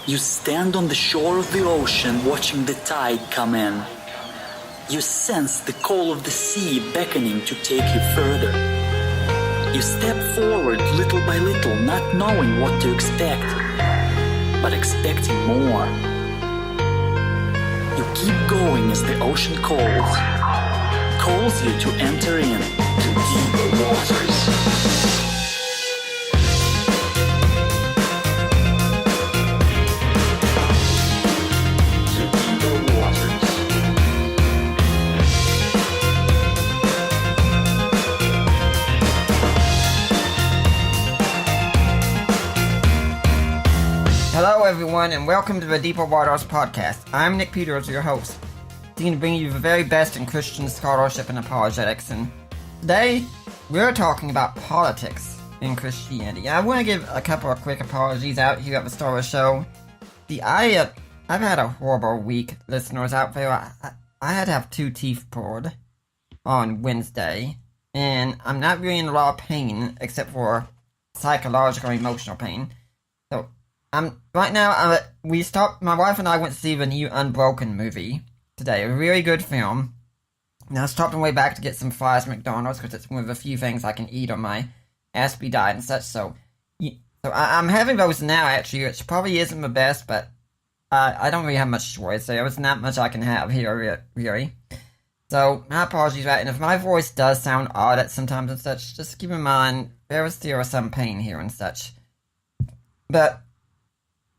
You stand on the shore of the ocean watching the tide come in. You sense the call of the sea beckoning to take you further. You step forward little by little, not knowing what to expect, but expecting more. You keep going as the ocean calls you to enter in to deeper waters. Hello everyone and welcome to the Deeper Waters podcast. I'm Nick Peters, your host, seeking to bring you the very best in Christian scholarship and apologetics, and today we're talking about politics in Christianity. I want to give a couple of quick apologies out here at the start of the show. I've had a horrible week, listeners out there. I had to have 2 teeth pulled on Wednesday, and I'm not really in a lot of pain except for psychological and emotional pain. So right now, my wife and I went to see the new Unbroken movie today. A really good film. Now, I stopped on the way back to get some fries at McDonald's because it's one of the few things I can eat on my Aspie diet and such. So I'm having those now, actually, which probably isn't the best, but I don't really have much choice. So there's not much I can have here, really. So, my apologies for that. And if my voice does sound odd at sometimes and such, just keep in mind, there is still some pain here and such. But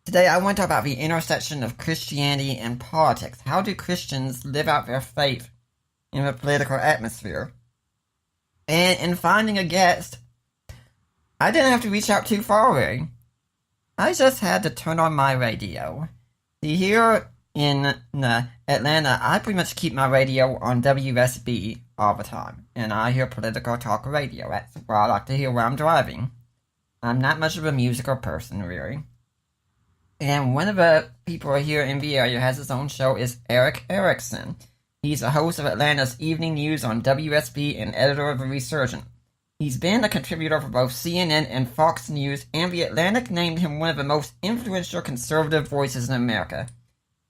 today, I want to talk about the intersection of Christianity and politics. How do Christians live out their faith in the political atmosphere? And in finding a guest, I didn't have to reach out too far away. I just had to turn on my radio. See, here in Atlanta, I pretty much keep my radio on WSB all the time. And I hear political talk radio. That's what I like to hear while I'm driving. I'm not much of a musical person, really. And one of the people here in the area has his own show is Erickson. He's the host of Atlanta's Evening News on WSB and editor of The Resurgent. He's been a contributor for both CNN and Fox News, and The Atlantic named him one of the most influential conservative voices in America.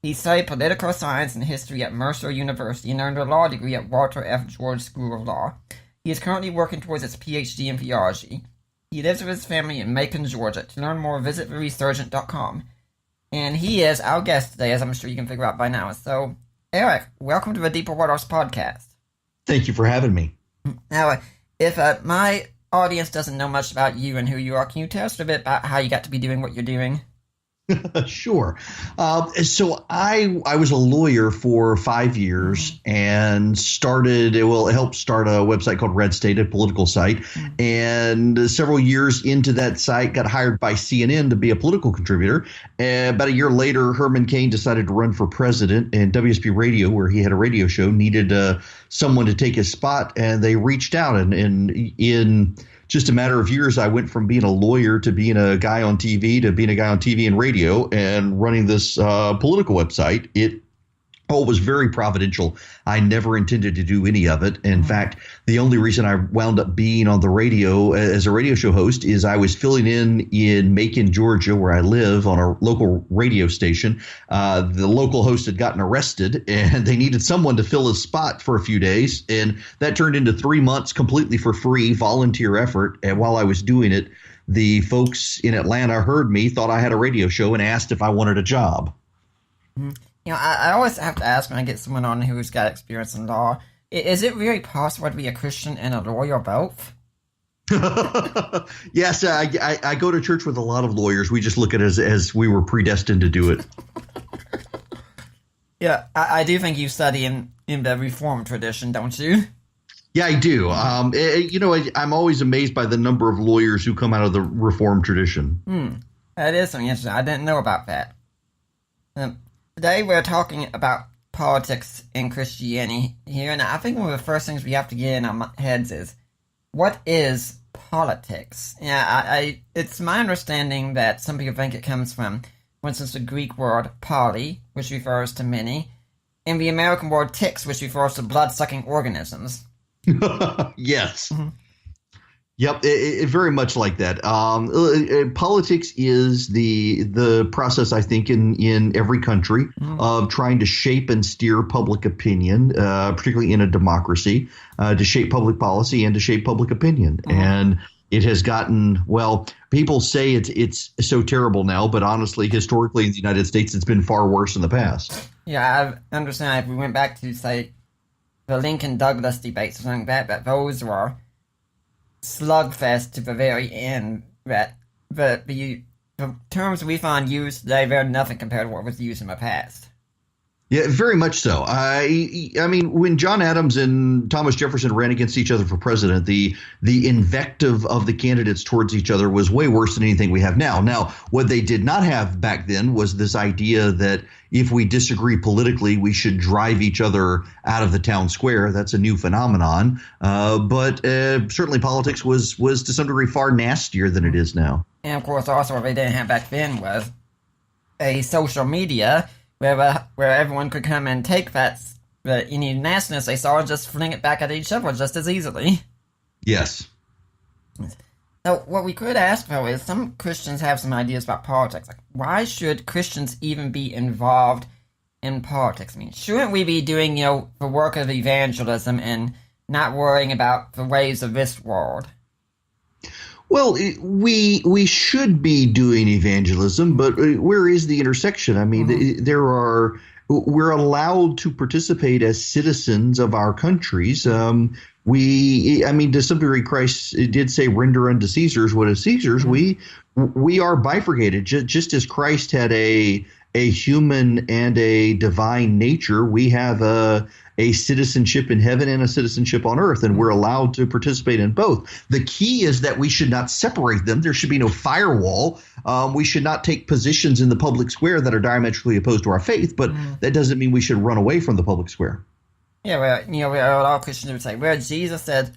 He studied political science and history at Mercer University and earned a law degree at Walter F. George School of Law. He is currently working towards his PhD in theology. He lives with his family in Macon, Georgia. To learn more, visit theresurgent.com. And he is our guest today, as I'm sure you can figure out by now. So, Erick, welcome to the Deeper Waters podcast. Thank you for having me. Now, if my audience doesn't know much about you and who you are, can you tell us a bit about how you got to be doing what you're doing? Sure. So I was a lawyer for 5 years and helped start a website called Red State, a political site. And several years into that site, got hired by CNN to be a political contributor. And about a year later, Herman Cain decided to run for president, and WSB Radio, where he had a radio show, needed someone to take his spot. And they reached out, and in just a matter of years, I went from being a lawyer to being a guy on TV to being a guy on TV and radio and running this political website. It all was very providential. I never intended to do any of it. In fact, the only reason I wound up being on the radio as a radio show host is I was filling in Macon, Georgia, where I live, on a local radio station. The local host had gotten arrested, and they needed someone to fill his spot for a few days. And that turned into 3 months completely for free, volunteer effort. And while I was doing it, the folks in Atlanta heard me, thought I had a radio show, and asked if I wanted a job. Mm-hmm. You know, I always have to ask when I get someone on who's got experience in law, is it really possible to be a Christian and a lawyer both? Yes, I go to church with a lot of lawyers. We just look at it as we were predestined to do it. Yeah, I do think you study in the Reformed tradition, don't you? Yeah, I do. I'm always amazed by the number of lawyers who come out of the Reformed tradition. That is something interesting. I didn't know about that. Today we're talking about politics in Christianity here, and I think one of the first things we have to get in our heads is, what is politics? Yeah, it's my understanding that some people think it comes from, for instance, the Greek word poly, which refers to many, and the American word ticks, which refers to blood-sucking organisms. Yes. Mm-hmm. Yep, very much like that. Politics is the process, I think, in every country of trying to shape and steer public opinion, particularly in a democracy, to shape public policy and to shape public opinion. And it has gotten, well, people say it's so terrible now, but honestly, historically in the United States, it's been far worse in the past. Yeah, I understand if we went back to, say, the Lincoln-Douglas debates or something like that those were slugfest to the very end, that the terms we find used today, they're nothing compared to what was used in the past. Yeah, very much so. I mean, when John Adams and Thomas Jefferson ran against each other for president, the invective of the candidates towards each other was way worse than anything we have now. Now, what they did not have back then was this idea that if we disagree politically, we should drive each other out of the town square. That's a new phenomenon. But certainly politics was to some degree far nastier than it is now. And of course, also what they didn't have back then was a social media where everyone could come and take any nastiness they saw and just fling it back at each other just as easily. Yes. So what we could ask, though, is some Christians have some ideas about politics. Like, why should Christians even be involved in politics? I mean, shouldn't we be doing, the work of evangelism and not worrying about the ways of this world? Well, we should be doing evangelism, but where is the intersection? I mean, we're allowed to participate as citizens of our countries. To some degree, Christ did say, "Render unto Caesar's what is Caesar's." We are bifurcated, just as Christ had a human and a divine nature. We have a citizenship in heaven and a citizenship on earth, and we're allowed to participate in both. The key is that we should not separate them. There should be no firewall. We should not take positions in the public square that are diametrically opposed to our faith, but that doesn't mean we should run away from the public square. Yeah, well, all Christians would say, where Jesus said,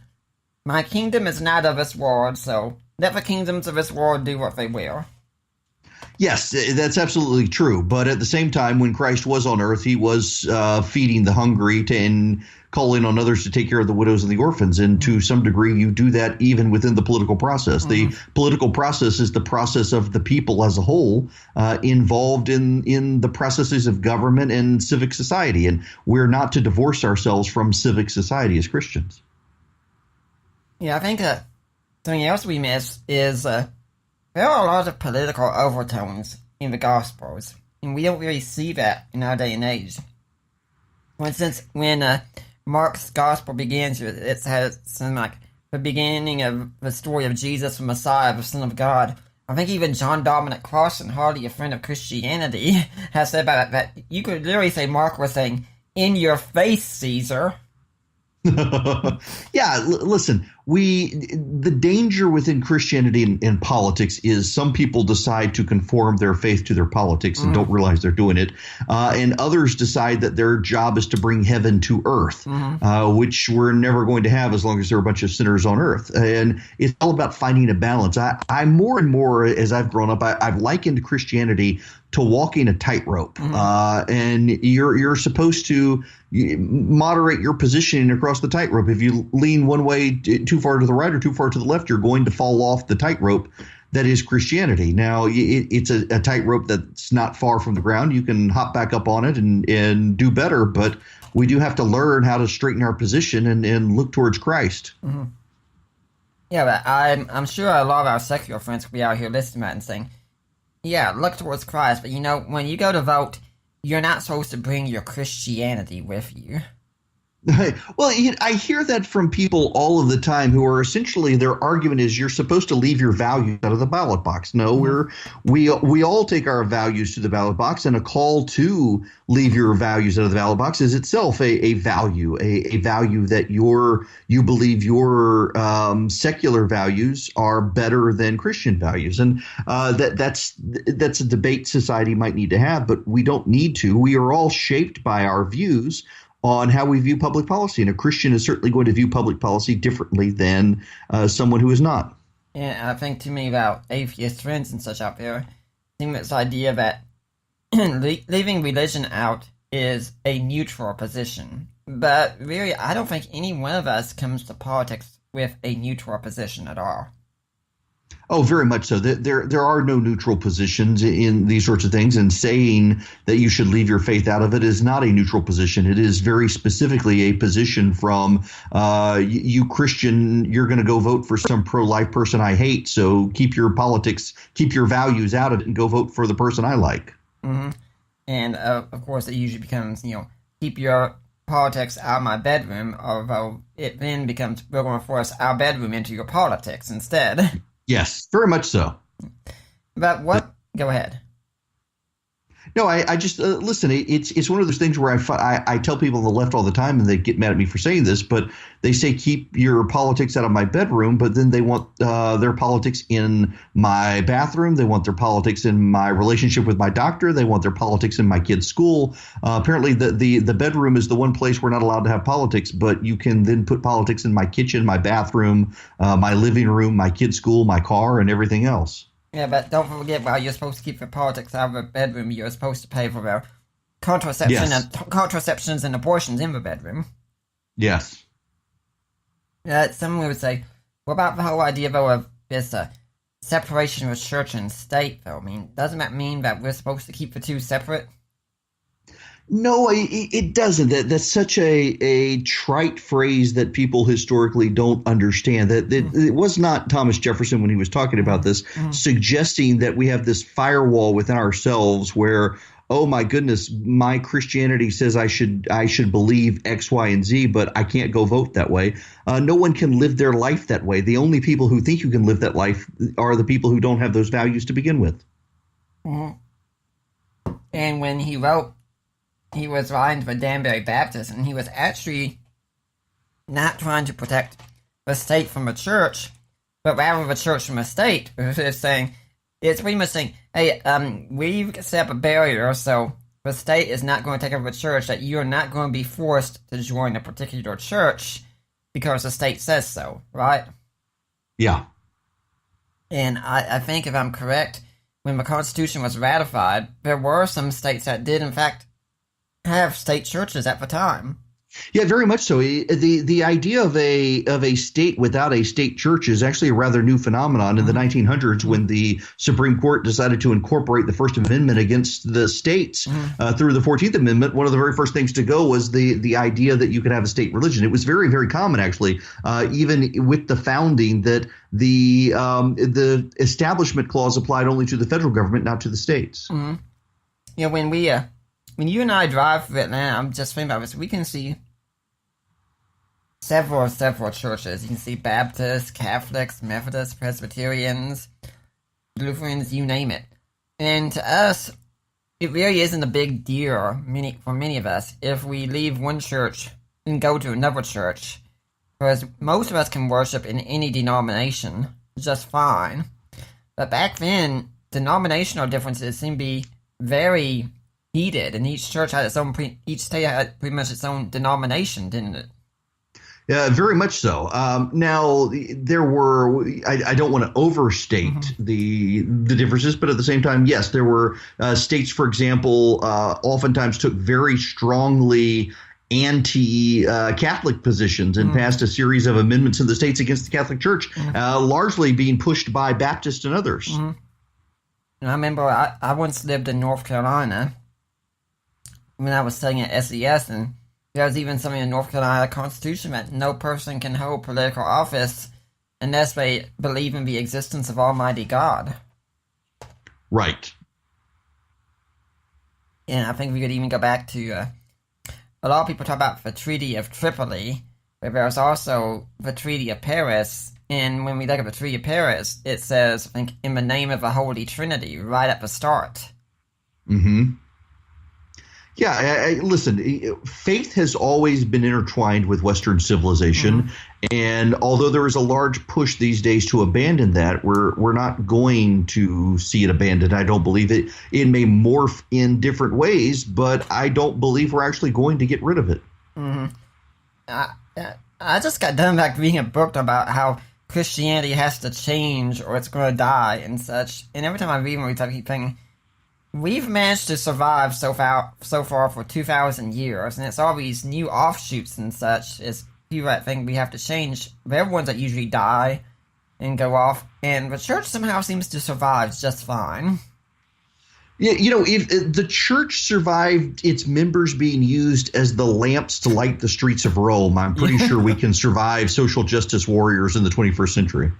"My kingdom is not of this world, so let the kingdoms of this world do what they will." Yes, that's absolutely true. But at the same time, when Christ was on earth, he was feeding the hungry and calling on others to take care of the widows and the orphans. And to some degree, you do that even within the political process. The political process is the process of the people as a whole involved in the processes of government and civic society. And we're not to divorce ourselves from civic society as Christians. Yeah, I think something else we miss is there are a lot of political overtones in the Gospels, and we don't really see that in our day and age. For instance, when Mark's Gospel begins, it has something like the beginning of the story of Jesus, the Messiah, the Son of God. I think even John Dominic Crossan, hardly a friend of Christianity, has said about it that you could literally say Mark was saying, "In your face, Caesar." Yeah, listen, the danger within Christianity and politics is some people decide to conform their faith to their politics and don't realize they're doing it. And others decide that their job is to bring heaven to earth, which we're never going to have as long as there are a bunch of sinners on earth. And it's all about finding a balance. I more and more, as I've grown up, I've likened Christianity to walking a tightrope. And you're supposed to moderate your positioning across the tightrope. If you lean one way too far to the right or too far to the left, you're going to fall off the tightrope that is Christianity. Now, it's a tightrope that's not far from the ground. You can hop back up on it and do better, but we do have to learn how to straighten our position and look towards Christ. Yeah, but I'm sure a lot of our secular friends will be out here listening to that and saying, yeah, look towards Christ, but when you go to vote, you're not supposed to bring your Christianity with you. Well, I hear that from people all of the time who are essentially, their argument is you're supposed to leave your values out of the ballot box. No, we all take our values to the ballot box, and a call to leave your values out of the ballot box is itself a value, a value that you believe your secular values are better than Christian values, and that's a debate society might need to have, but we don't need to. We are all shaped by our views on how we view public policy. And a Christian is certainly going to view public policy differently than someone who is not. Yeah, I think too many of our atheist friends and such out there think this idea that leaving religion out is a neutral position. But really, I don't think any one of us comes to politics with a neutral position at all. Oh, very much so. There are no neutral positions in these sorts of things, and saying that you should leave your faith out of it is not a neutral position. It is very specifically a position from you Christian, you're going to go vote for some pro-life person I hate, so keep your politics, keep your values out of it, and go vote for the person I like. Mm-hmm. And, of course, it usually becomes, keep your politics out of my bedroom, although it then becomes, we're going to force our bedroom into your politics instead. Yes, very much so. But what? Go ahead. No, I just listen. It's one of those things where I tell people on the left all the time, and they get mad at me for saying this, but they say keep your politics out of my bedroom, but then they want their politics in my bathroom. They want their politics in my relationship with my doctor. They want their politics in my kid's school. Apparently, the bedroom is the one place we're not allowed to have politics, but you can then put politics in my kitchen, my bathroom, my living room, my kid's school, my car, and everything else. Yeah, but don't forget, while you're supposed to keep your politics out of the bedroom, you're supposed to pay for their contraceptions and abortions in the bedroom. Yes. Someone would say, what about the whole idea, though, of this separation of church and state, though? I mean, doesn't that mean that we're supposed to keep the two separate? No, it doesn't. That's such a trite phrase that people historically don't understand. That it was not Thomas Jefferson, when he was talking about this, suggesting that we have this firewall within ourselves where, oh my goodness, my Christianity says I should believe X, Y, and Z, but I can't go vote that way. No one can live their life that way. The only people who think you can live that life are the people who don't have those values to begin with. Mm-hmm. And when he wrote, he was writing for Danbury Baptist, and he was actually not trying to protect the state from the church, but rather the church from the state. It's pretty much saying, hey, we've set up a barrier, so the state is not going to take over the church, that you're not going to be forced to join a particular church because the state says so, right? Yeah. And I think, if I'm correct, when the Constitution was ratified, there were some states that did, in fact, have state churches at the time. Yeah, very much so. The idea of a state without a state church is actually a rather new phenomenon in the 1900s, when the Supreme Court decided to incorporate the First Amendment against the states through the 14th Amendment. One of the very first things to go was the idea that you could have a state religion. It was very, very common, actually, even with the founding, that the Establishment Clause applied only to the federal government, not to the states. Mm-hmm. Yeah, when you and I drive through Atlanta, I'm just thinking about this, we can see several churches. You can see Baptists, Catholics, Methodists, Presbyterians, Lutherans, you name it. And to us, it really isn't a big deal, for many of us, if we leave one church and go to another church, because most of us can worship in any denomination just fine. But back then, denominational differences seem to be very heated, and each church had each state had pretty much its own denomination, didn't it? Yeah, very much so. Now, there were, I don't want to overstate the differences, but at the same time, yes, there were states, for example, oftentimes took very strongly anti-Catholic positions and passed a series of amendments in the states against the Catholic Church, largely being pushed by Baptists and others. And I remember I once lived in North Carolina when I was studying at SES, and there was even something in North Carolina Constitution that no person can hold political office unless they believe in the existence of Almighty God. Right. And I think we could even go back to, a lot of people talk about the Treaty of Tripoli, but there's also the Treaty of Paris. And when we look at the Treaty of Paris, it says, I think, in the name of the Holy Trinity, right at the start. Mm-hmm. Yeah, listen, faith has always been intertwined with Western civilization. And although there is a large push these days to abandon that, we're not going to see it abandoned. I don't believe it. It may morph in different ways, but I don't believe we're actually going to get rid of it. I just got done back reading a book about how Christianity has to change or it's going to die and such. And every time I read one, I keep thinking, we've managed to survive so far for 2,000 years, and it's all these new offshoots and such. Is people that think we have to change. They're ones that usually die and go off, and the church somehow seems to survive just fine. Yeah, if the church survived its members being used as the lamps to light the streets of Rome, I'm pretty sure we can survive social justice warriors in the 21st century.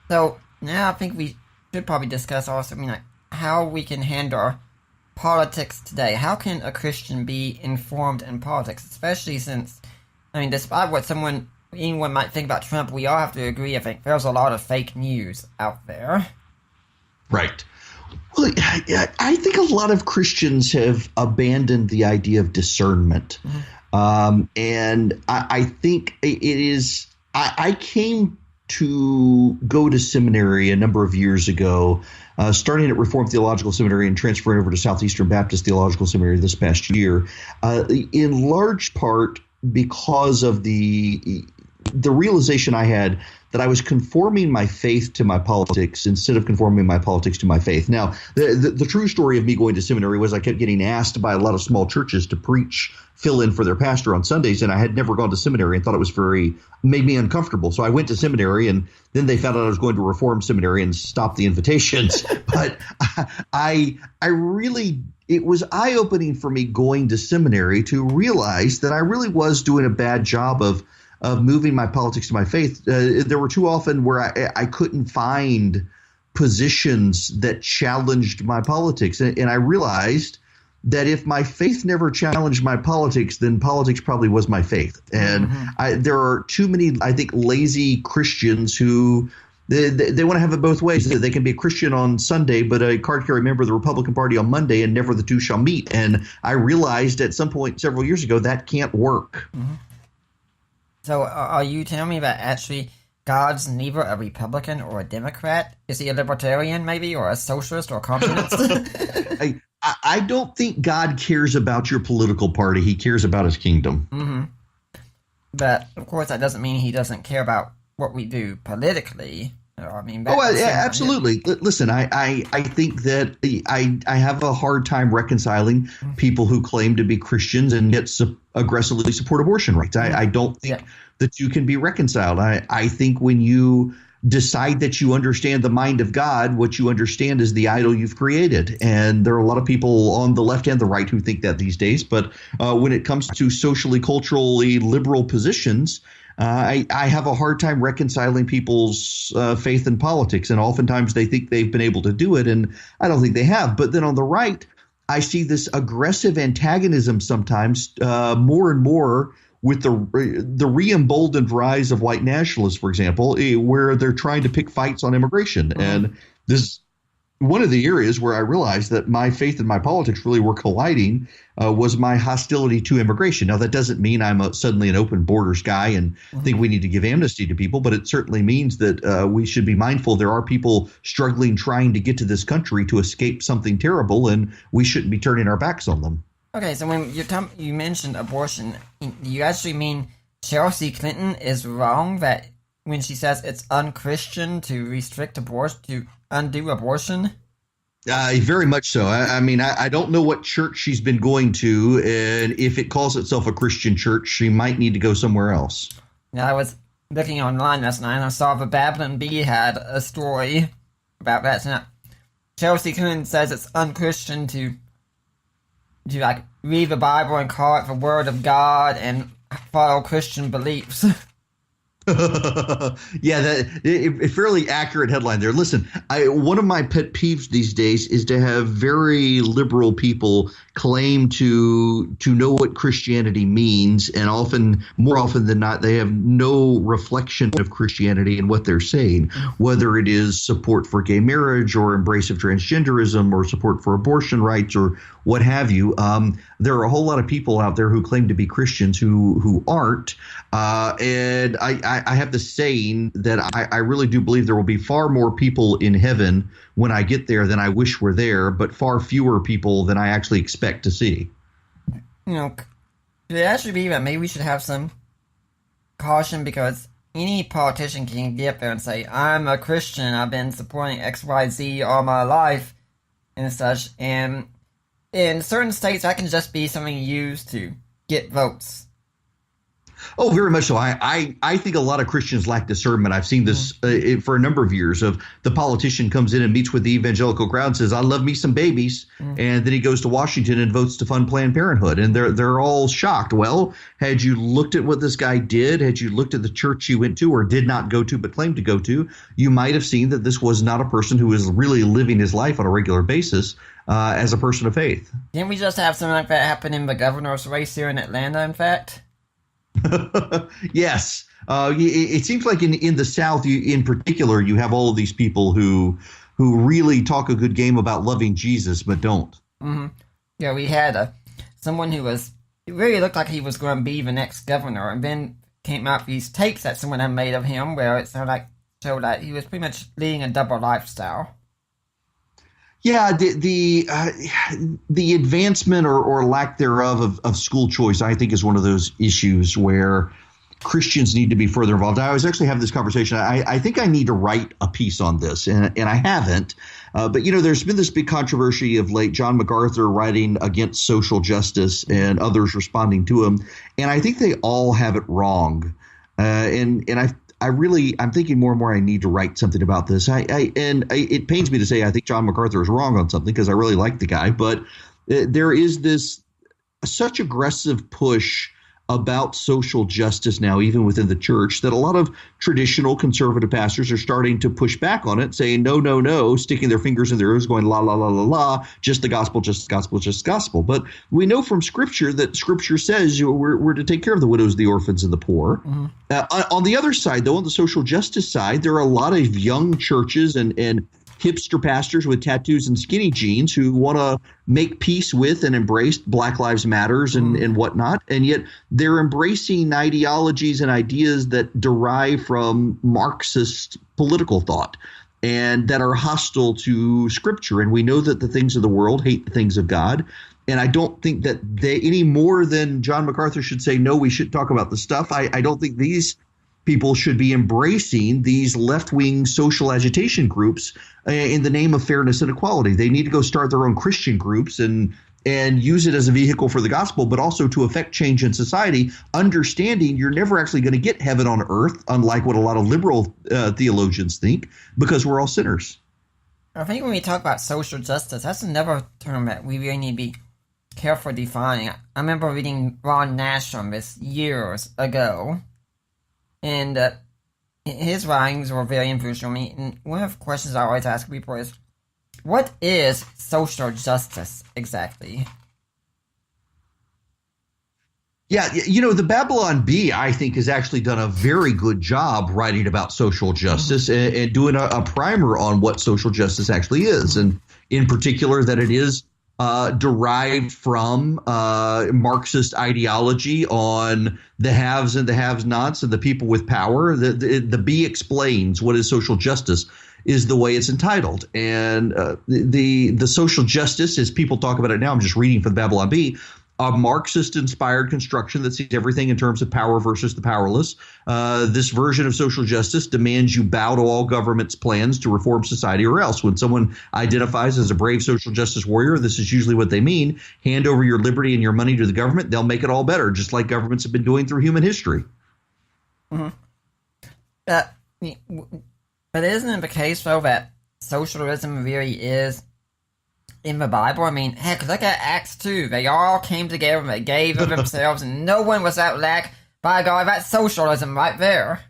So now I think we should probably discuss also, how we can handle politics today. How can a Christian be informed in politics, especially since, despite what anyone might think about Trump, we all have to agree, I think, there's a lot of fake news out there. Right. Well, I think a lot of Christians have abandoned the idea of discernment. And I think it is – I came to go to seminary a number of years ago, starting at Reformed Theological Seminary and transferring over to Southeastern Baptist Theological Seminary this past year, in large part because of the realization I had that I was conforming my faith to my politics instead of conforming my politics to my faith. Now, the true story of me going to seminary was I kept getting asked by a lot of small churches to fill in for their pastor on Sundays, and I had never gone to seminary and thought it was made me uncomfortable. So I went to seminary, and then they found out I was going to Reformed Seminary and stopped the invitations. But it was eye-opening for me going to seminary to realize that I really was doing a bad job of moving my politics to my faith. There were too often where I couldn't find positions that challenged my politics. And I realized that if my faith never challenged my politics, then politics probably was my faith. And there are too many, I think, lazy Christians who they want to have it both ways. They can be a Christian on Sunday, but a card-carrying member of the Republican Party on Monday, and never the two shall meet. And I realized at some point several years ago that can't work. So are you telling me that actually God's neither a Republican or a Democrat? Is he a libertarian maybe, or a socialist or a communist? I don't think God cares about your political party. He cares about his kingdom. But, of course, that doesn't mean he doesn't care about what we do politically. Absolutely. Listen, I think that I have a hard time reconciling people who claim to be Christians and yet aggressively support abortion rights. I don't think the two can be reconciled. I think when you decide that you understand the mind of God, what you understand is the idol you've created. And there are a lot of people on the left and the right who think that these days. But when it comes to socially, culturally liberal positions, I have a hard time reconciling people's faith in politics, and oftentimes they think they've been able to do it, and I don't think they have. But then on the right, I see this aggressive antagonism sometimes more and more with the re-emboldened rise of white nationalists, for example, where they're trying to pick fights on immigration. And this one of the areas where I realized that my faith and my politics really were colliding was my hostility to immigration. Now, that doesn't mean I'm suddenly an open borders guy and think we need to give amnesty to people, but it certainly means that we should be mindful there are people struggling trying to get to this country to escape something terrible, and we shouldn't be turning our backs on them. Okay, so when you mentioned abortion, do you actually mean Chelsea Clinton is wrong that when she says it's unchristian to restrict abortion, to undo abortion? Very much so. I don't know what church she's been going to, and if it calls itself a Christian church, she might need to go somewhere else. Yeah, I was looking online last night, and I saw the Babylon Bee had a story about that. So now, Chelsea Clinton says it's unchristian to read the Bible and call it the Word of God and follow Christian beliefs. Yeah, a fairly accurate headline there. Listen, one of my pet peeves these days is to have very liberal people claim to know what Christianity means, and more often than not, they have no reflection of Christianity in what they're saying, whether it is support for gay marriage or embrace of transgenderism or support for abortion rights or what have you. There are a whole lot of people out there who claim to be Christians who aren't. And I have this saying that I really do believe there will be far more people in heaven when I get there than I wish were there, but far fewer people than I actually expect to see. Could it actually be that maybe we should have some caution, because any politician can get up there and say, I'm a Christian, I've been supporting XYZ all my life and such, and in certain states that can just be something used to get votes. Oh, very much so. I think a lot of Christians lack discernment. I've seen this for a number of years. Of the politician comes in and meets with the evangelical crowd and says, "I love me some babies," and then he goes to Washington and votes to fund Planned Parenthood, and they're all shocked. Well, had you looked at what this guy did, had you looked at the church he went to or did not go to but claimed to go to, you might have seen that this was not a person who was really living his life on a regular basis as a person of faith. Didn't we just have something like that happen in the governor's race here in Atlanta, in fact? Yes. It seems like in the South, in particular, you have all of these people who really talk a good game about loving Jesus, but don't. Mm-hmm. Yeah, we had someone who it really looked like he was going to be the next governor, and then came out these tapes that someone had made of him where it showed that he was pretty much leading a double lifestyle. Yeah, the advancement or lack thereof of school choice, I think, is one of those issues where Christians need to be further involved. I was actually having this conversation. I think I need to write a piece on this, and I haven't. But, there's been this big controversy of late, John MacArthur writing against social justice and others responding to him. And I think they all have it wrong. I'm thinking more and more I need to write something about this. It pains me to say I think John MacArthur is wrong on something because I really like the guy, but there is this such aggressive push about social justice now, even within the church, that a lot of traditional conservative pastors are starting to push back on it, saying no, no, no, sticking their fingers in their ears, going la, la, la, la, la, just the gospel, just the gospel, just the gospel. But we know from Scripture that Scripture says we're to take care of the widows, the orphans, and the poor. Mm-hmm. On the other side, though, on the social justice side, there are a lot of young churches and hipster pastors with tattoos and skinny jeans who want to make peace with and embrace Black Lives Matters and whatnot. And yet they're embracing ideologies and ideas that derive from Marxist political thought and that are hostile to Scripture. And we know that the things of the world hate the things of God. And I don't think that they, any more than John MacArthur should say, no, we shouldn't talk about this stuff. I don't think these people should be embracing these left-wing social agitation groups in the name of fairness and equality. They need to go start their own Christian groups and use it as a vehicle for the gospel, but also to affect change in society, understanding you're never actually going to get heaven on earth, unlike what a lot of liberal theologians think, because we're all sinners. I think when we talk about social justice, that's another term that we really need to be careful defining. I remember reading Ron Nash on this years ago, and his writings were very influential on me. And one of the questions I always ask people is, what is social justice exactly? Yeah, the Babylon Bee, I think, has actually done a very good job writing about social justice and doing a primer on what social justice actually is. And in particular, that it is derived from Marxist ideology on the haves and the have-nots and the people with power. The Bee explains what is social justice is the way it's entitled. And the social justice, as people talk about it now, I'm just reading from the Babylon Bee, a Marxist-inspired construction that sees everything in terms of power versus the powerless. This version of social justice demands you bow to all government's plans to reform society, or else. When someone identifies as a brave social justice warrior, this is usually what they mean. Hand over your liberty and your money to the government, they'll make it all better, just like governments have been doing through human history. Mm-hmm. But isn't it the case, though, that socialism really is in the Bible? I mean, heck, look at Acts 2. They all came together and they gave of themselves and no one was out lack. By God, that's socialism right there.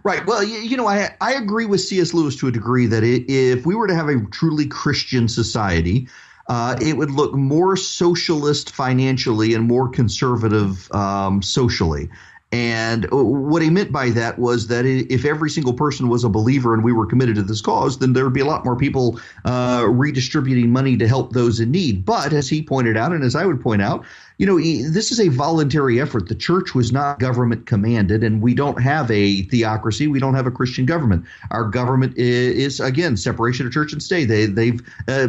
Right. Well, I agree with C.S. Lewis to a degree that if we were to have a truly Christian society, it would look more socialist financially and more conservative socially. And what he meant by that was that if every single person was a believer and we were committed to this cause, then there would be a lot more people redistributing money to help those in need. But as he pointed out, and as I would point out, this is a voluntary effort. The church was not government commanded, and we don't have a theocracy. We don't have a Christian government. Our government is, again, separation of church and state. They've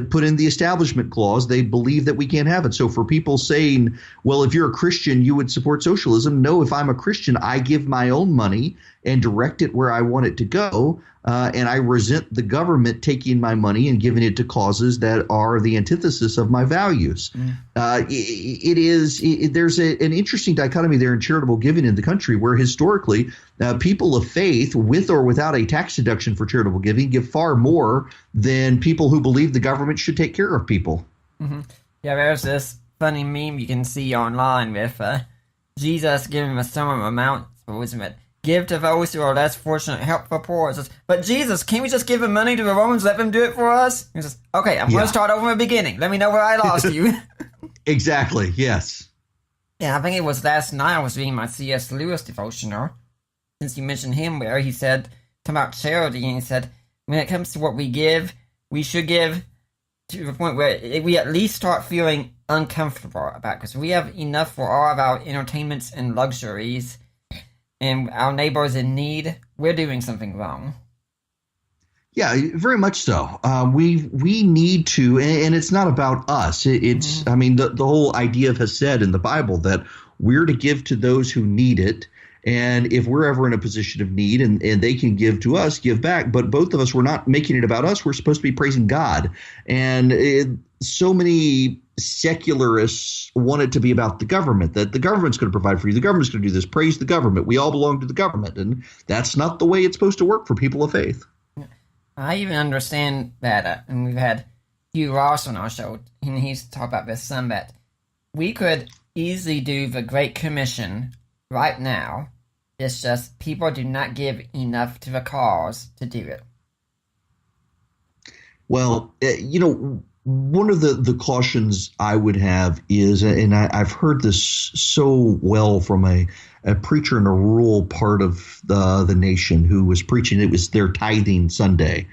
put in the establishment clause. They believe that we can't have it. So for people saying, well, if you're a Christian, you would support socialism. No, if I'm a Christian, Christian, I give my own money and direct it where I want it to go. And I resent the government taking my money and giving it to causes that are the antithesis of my values. There's an interesting dichotomy there in charitable giving in the country where historically people of faith, with or without a tax deduction for charitable giving, give far more than people who believe the government should take care of people. Mm-hmm. Yeah, there's this funny meme you can see online with Jesus giving a similar amount, wasn't it? Give to those who are less fortunate, help the poor. It says, but Jesus, can't we just give the money to the Romans, let them do it for us? He says, okay, I'm going to start over from the beginning. Let me know where I lost you. Exactly, yes. Yeah, I think it was last night I was reading my C.S. Lewis devotional, since you mentioned him, where he said, talking about charity, and he said, when it comes to what we give, we should give to the point where we at least start feeling uncomfortable about it, because we have enough for all of our entertainments and luxuries, and our neighbors in need, we're doing something wrong. Yeah, very much so. We need to, and it's not about us. It's I mean, the whole idea has said in the Bible that we're to give to those who need it. And if we're ever in a position of need and they can give to us, give back. But both of us, we're not making it about us. We're supposed to be praising God. And so many secularists want it to be about the government, that the government's going to provide for you. The government's going to do this. Praise the government. We all belong to the government. And that's not the way it's supposed to work for people of faith. I even understand that, and we've had Hugh Ross on our show, and he's talked about this some, that we could easily do the Great Commission right now. It's just people do not give enough to the cause to do it. Well, one of the cautions I would have is, and I've heard this so well from a preacher in a rural part of the nation who was preaching. It was their tithing Sunday.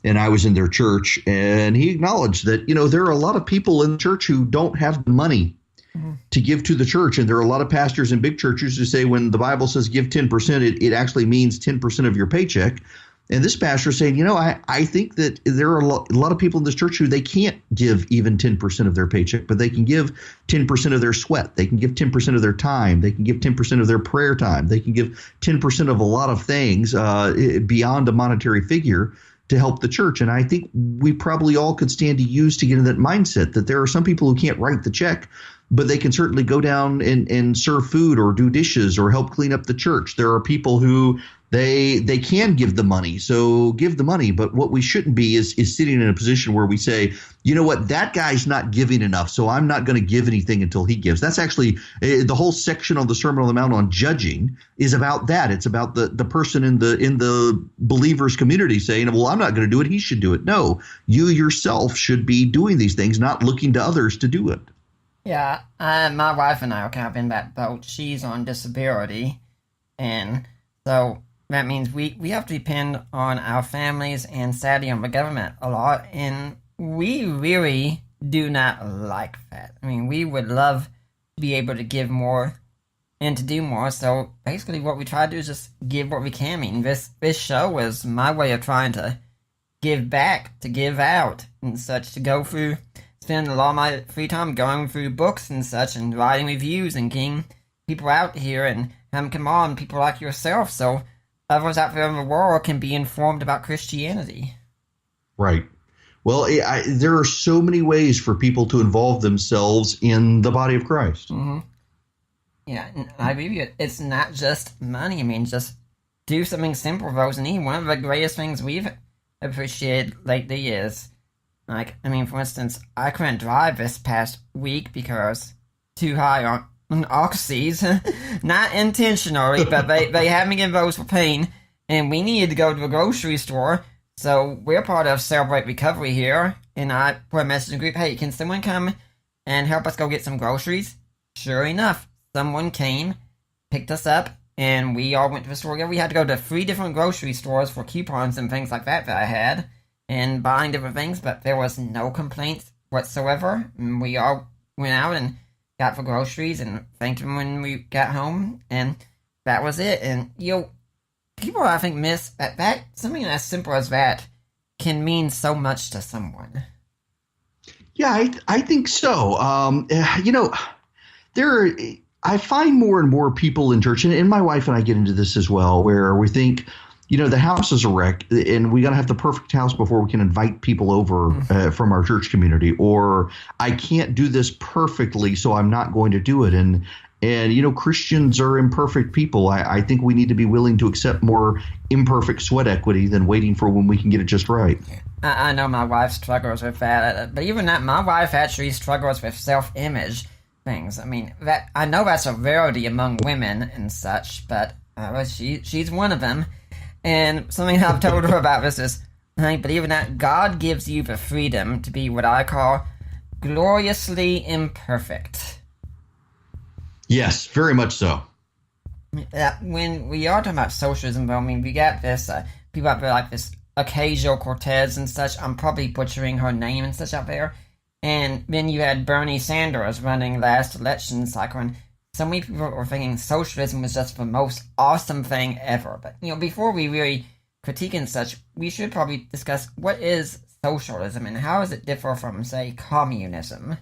And I was in their church, and he acknowledged that, there are a lot of people in the church who don't have the money to give to the church. And there are a lot of pastors in big churches who say when the Bible says give 10%, it actually means 10% of your paycheck. And this pastor is saying, I think that there are a lot of people in this church who they can't give even 10% of their paycheck, but they can give 10% of their sweat. They can give 10% of their time. They can give 10% of their prayer time. They can give 10% of a lot of things beyond a monetary figure to help the church. And I think we probably all could stand to use to get in that mindset that there are some people who can't write the check, but they can certainly go down and serve food or do dishes or help clean up the church. There are people who they can give the money, so give the money. But what we shouldn't be is sitting in a position where we say, you know what, that guy's not giving enough, so I'm not going to give anything until he gives. That's actually the whole section of the Sermon on the Mount on judging is about that. It's about the person in the believers community saying, well, I'm not going to do it, he should do it. No, you yourself should be doing these things, not looking to others to do it. Yeah, my wife and I are kind of in that boat. She's on disability, and so that means we have to depend on our families and sadly on the government a lot, and we really do not like that. I mean, we would love to be able to give more and to do more, so basically what we try to do is just give what we can. I mean, this show is my way of trying to give back, to give out and such, to go through, spend a lot of my free time going through books and such and writing reviews and getting people out here and having come on, people like yourself, so others out there in the world can be informed about Christianity. Right. Well, there are so many ways for people to involve themselves in the body of Christ. Mm-hmm. Yeah, and I agree with you. It's not just money. I mean, just do something simple for those in need. One of the greatest things we've appreciated lately is, like, I mean, for instance, I couldn't drive this past week because too high on oxys, not intentionally, but they had me in those for pain, and we needed to go to a grocery store, so we're part of Celebrate Recovery here, and I put a message in the group, hey, can someone come and help us go get some groceries? Sure enough, someone came, picked us up, and we all went to the store together. We had to go to 3 different grocery stores for coupons and things like that I had, and buying different things, but there was no complaints whatsoever, and we all went out and got for groceries and thanked them when we got home, and that was it. And people I think miss that something as simple as that can mean so much to someone. Yeah, I think so. There are, I find more and more people in church, and my wife and I get into this as well, where we think, the house is a wreck, and we got to have the perfect house before we can invite people over from our church community, or I can't do this perfectly, so I'm not going to do it. And Christians are imperfect people. I think we need to be willing to accept more imperfect sweat equity than waiting for when we can get it just right. I know my wife struggles with that, but even that, my wife actually struggles with self-image things. I mean, that I know that's a rarity among women and such, but she's one of them. And something I've told her about this is, but even that, God gives you the freedom to be what I call gloriously imperfect. Yes, very much so. When we are talking about socialism, though, I mean, we got this, people out there like this Ocasio-Cortez and such. I'm probably butchering her name and such out there. And then you had Bernie Sanders running last election cycle, and so many people were thinking socialism was just the most awesome thing ever. But, before we really critique and such, we should probably discuss what is socialism and how does it differ from, say, communism?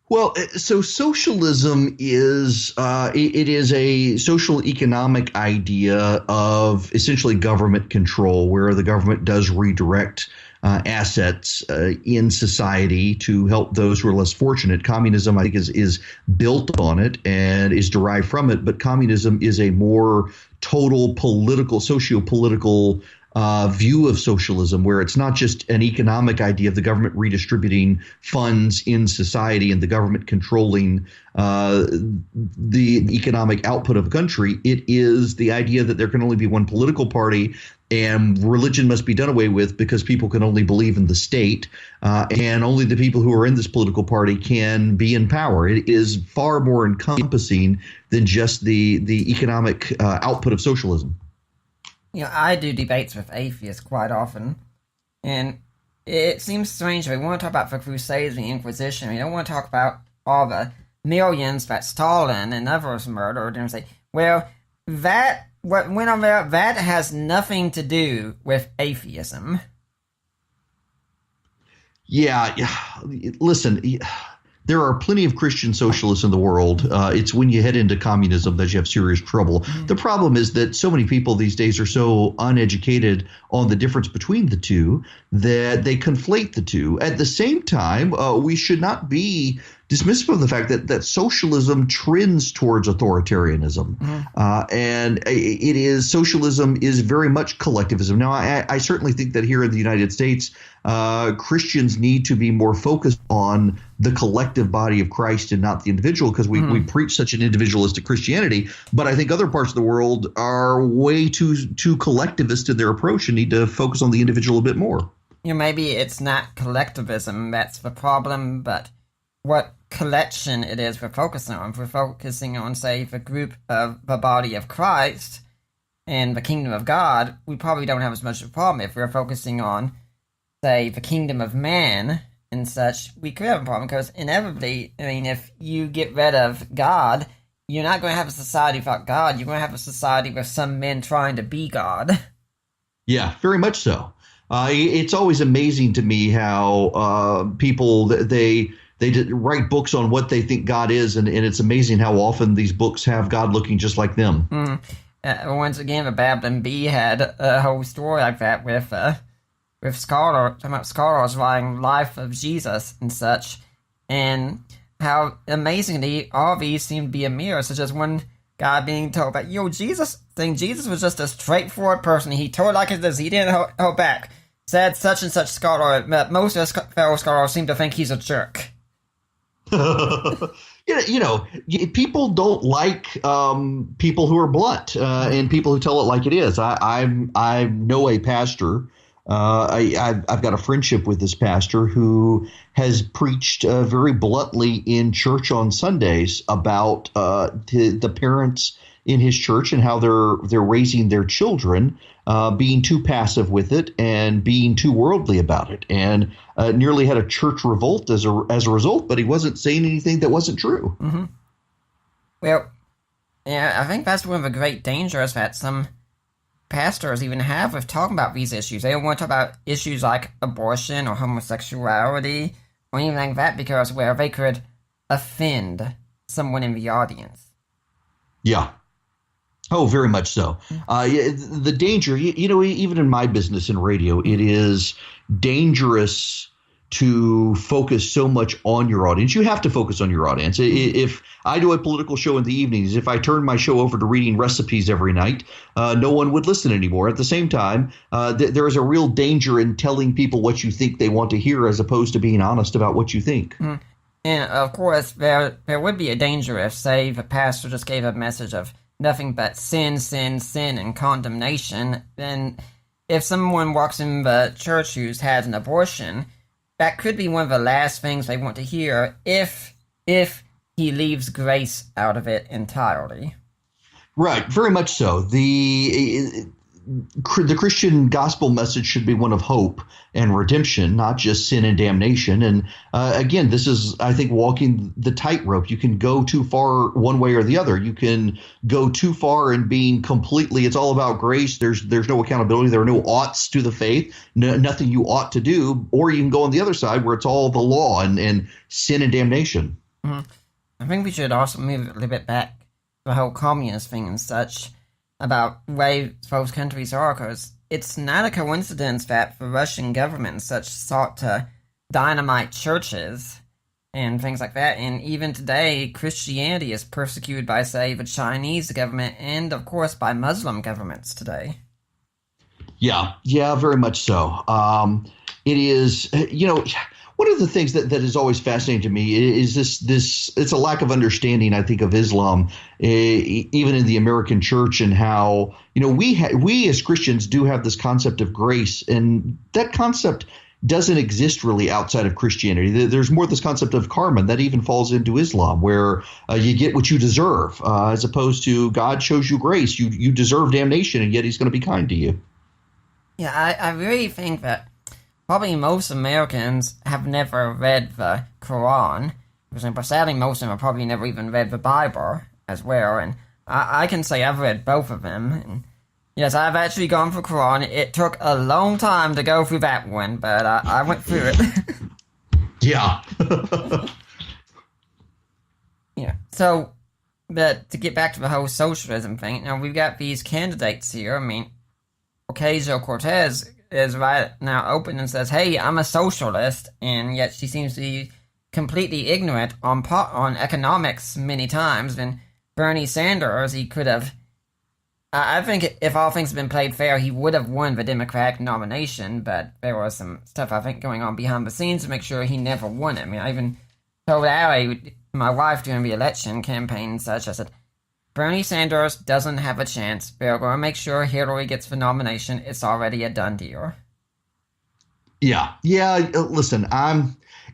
Well, so socialism is it is a social economic idea of essentially government control, where the government does redirect assets in society to help those who are less fortunate. Communism, I think, is built on it and is derived from it, but communism is a more total political, socio-political view of socialism, where it's not just an economic idea of the government redistributing funds in society and the government controlling the economic output of a country. It is the idea that there can only be one political party and religion must be done away with because people can only believe in the state, and only the people who are in this political party can be in power. It is far more encompassing than just the economic output of socialism. I do debates with atheists quite often, and it seems strange. We want to talk about the Crusades and the Inquisition. We don't want to talk about all the millions that Stalin and others murdered, and say, well, that what went on there, that has nothing to do with atheism. Yeah. Listen, there are plenty of Christian socialists in the world. It's when you head into communism that you have serious trouble. Mm-hmm. The problem is that so many people these days are so uneducated on the difference between the two that they conflate the two. At the same time, we should not be dismissive of the fact that socialism trends towards authoritarianism. Mm-hmm. And socialism is very much collectivism. Now, I certainly think that here in the United States, Christians need to be more focused on the collective body of Christ and not the individual, because we preach such an individualistic Christianity. But I think other parts of the world are way too collectivist in their approach and need to focus on the individual a bit more. Maybe it's not collectivism that's the problem, but what collection it is we're focusing on. If we're focusing on, say, the group of the body of Christ and the kingdom of God, we probably don't have as much of a problem. If we're focusing on, say, the kingdom of man and such, we could have a problem, because inevitably, if you get rid of God, you're not going to have a society without God. You're going to have a society with some men trying to be God. Yeah, very much so. It's always amazing to me how people, they write books on what they think God is, and it's amazing how often these books have God looking just like them. Once again, the Babylon Bee had a whole story like that with scholars writing life of Jesus and such, and how amazingly all these seem to be a mirror, such as one guy being told that, Jesus was just a straightforward person. He told it like it is. He didn't hold back. Said such and such scholar, but most of his fellow scholars seem to think he's a jerk. People don't like people who are blunt and people who tell it like it is. I know a pastor. I've got a friendship with this pastor who has preached very bluntly in church on Sundays about the parents in his church and how they're raising their children, being too passive with it and being too worldly about it, and nearly had a church revolt as a result. But he wasn't saying anything that wasn't true. Mm-hmm. Well, yeah, I think that's one of the great dangers that some pastors even have with talking about these issues. They don't want to talk about issues like abortion or homosexuality or anything like that, because they could offend someone in the audience. Yeah. Oh, very much so. The danger, even in my business in radio, it is dangerous to focus so much on your audience. You have to focus on your audience. If I do a political show in the evenings, if I turn my show over to reading recipes every night, no one would listen anymore. At the same time, there is a real danger in telling people what you think they want to hear as opposed to being honest about what you think. Mm. And, of course, there would be a danger if, say, the pastor just gave a message of nothing but sin, sin, sin, and condemnation. Then if someone walks in the church who's had an abortion, that could be one of the last things they want to hear if he leaves grace out of it entirely. Right, very much so. The Christian gospel message should be one of hope and redemption, not just sin and damnation. And again, this is, I think, walking the tightrope. You can go too far one way or the other. You can go too far in being completely, it's all about grace. There's no accountability. There are no oughts to the faith, nothing you ought to do. Or you can go on the other side where it's all the law and sin and damnation. Mm-hmm. I think we should also move a little bit back to the whole communist thing and such, about the way those countries are, because it's not a coincidence that the Russian government and such sought to dynamite churches and things like that, and even today, Christianity is persecuted by, say, the Chinese government and, of course, by Muslim governments today. Yeah, very much so. It is, one of the things that is always fascinating to me is this it's a lack of understanding, I think, of Islam, even in the American church, and how, we as Christians do have this concept of grace, and that concept doesn't exist really outside of Christianity. There's more this concept of karma, and that even falls into Islam, where you get what you deserve, as opposed to God shows you grace. You deserve damnation, and yet he's going to be kind to you. Yeah, I really think that probably most Americans have never read the Quran. For example, sadly, most of them have probably never even read the Bible as well. And I can say I've read both of them. And yes, I've actually gone for Quran. It took a long time to go through that one, but I went through it. Yeah. Yeah. So, but to get back to the whole socialism thing, now we've got these candidates here. I mean, Ocasio-Cortez is right now open and says, hey, I'm a socialist, and yet she seems to be completely ignorant on economics many times. And Bernie Sanders, he could have, I think if all things had been played fair, he would have won the Democratic nomination, but there was some stuff, I think, going on behind the scenes to make sure he never won it. I mean, I even told Allie, my wife, during the election campaign and such, I said, Bernie Sanders doesn't have a chance. They're going to make sure Hillary gets the nomination. It's already a done deal. Yeah. Listen,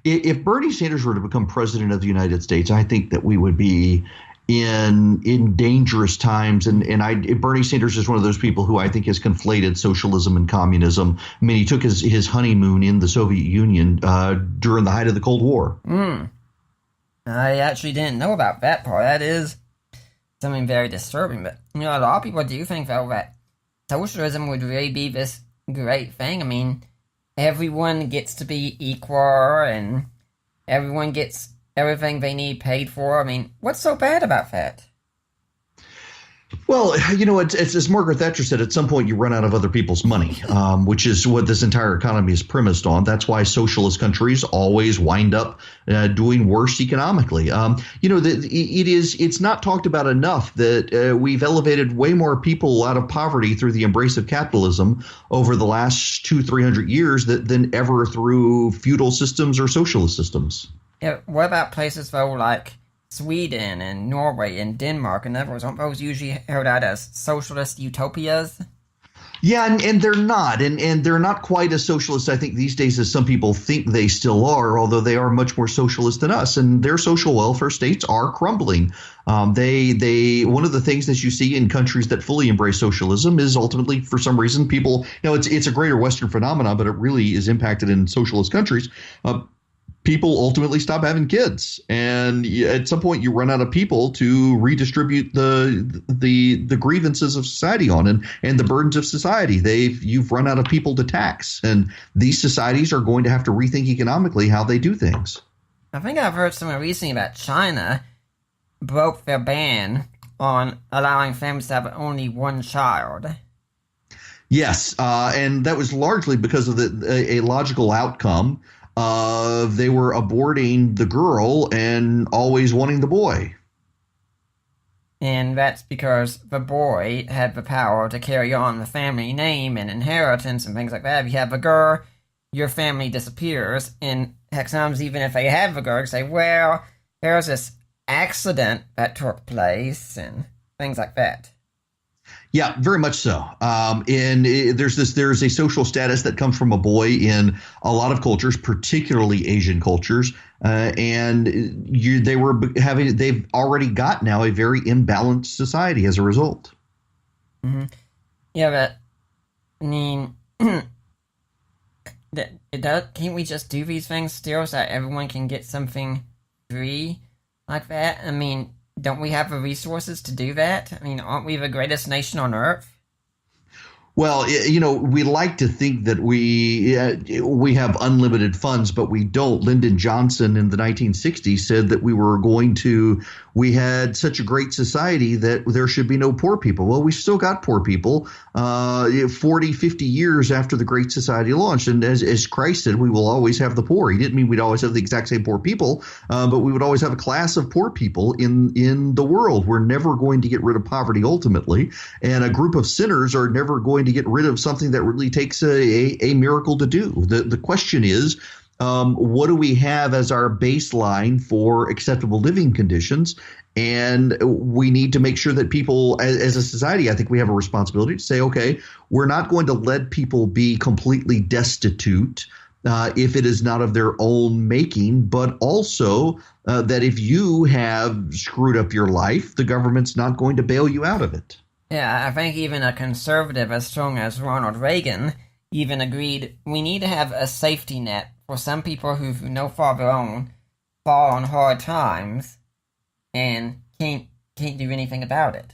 if Bernie Sanders were to become president of the United States, I think that we would be in dangerous times. And Bernie Sanders is one of those people who I think has conflated socialism and communism. I mean, he took his honeymoon in the Soviet Union during the height of the Cold War. I actually didn't know about that part. That is something very disturbing. But, a lot of people do think, though, that socialism would really be this great thing. I mean, everyone gets to be equal, and everyone gets everything they need paid for. I mean, what's so bad about that? Well, it's as Margaret Thatcher said, at some point you run out of other people's money, which is what this entire economy is premised on. That's why socialist countries always wind up doing worse economically. It's not talked about enough that we've elevated way more people out of poverty through the embrace of capitalism over the last 200-300 years than ever through feudal systems or socialist systems. Yeah, what about places, though, like Sweden and Norway and Denmark and others? Aren't those usually held out as socialist utopias? Yeah, and they're not. And they're not quite as socialist, I think, these days as some people think they still are, although they are much more socialist than us. And their social welfare states are crumbling. They one of the things that you see in countries that fully embrace socialism is ultimately, for some reason, people, it's a greater Western phenomenon, but it really is impacted in socialist countries. People ultimately stop having kids, and at some point you run out of people to redistribute the grievances of society on and the burdens of society. You've run out of people to tax, and these societies are going to have to rethink economically how they do things. I think I've heard something recently about China broke their ban on allowing families to have only one child. Yes, and that was largely because of a logical outcome of they were aborting the girl and always wanting the boy. And that's because the boy had the power to carry on the family name and inheritance and things like that. If you have a girl, your family disappears. And heck, sometimes even if they have the girl, say, well, there's this accident that took place and things like that. Yeah, very much so. And there's a social status that comes from a boy in a lot of cultures, particularly Asian cultures, and they've already got now a very imbalanced society as a result. Mm-hmm. Yeah, but I mean, can't we just do these things still so that everyone can get something free like that? I mean, don't we have the resources to do that? I mean, aren't we the greatest nation on earth? Well, we like to think that we have unlimited funds, but we don't. Lyndon Johnson in the 1960s said that we had such a great society that there should be no poor people. Well, we still got poor people 40, 50 years after the Great Society launched. And as Christ said, we will always have the poor. He didn't mean we'd always have the exact same poor people, but we would always have a class of poor people in the world. We're never going to get rid of poverty ultimately. And a group of sinners are never going to get rid of something that really takes a miracle to do. The question is, what do we have as our baseline for acceptable living conditions? And we need to make sure that people, as a society, I think we have a responsibility to say, okay, we're not going to let people be completely destitute if it is not of their own making, but also that if you have screwed up your life, the government's not going to bail you out of it. Yeah, I think even a conservative as strong as Ronald Reagan even agreed we need to have a safety net for some people who, through no fault of their own, fall on hard times and can't do anything about it.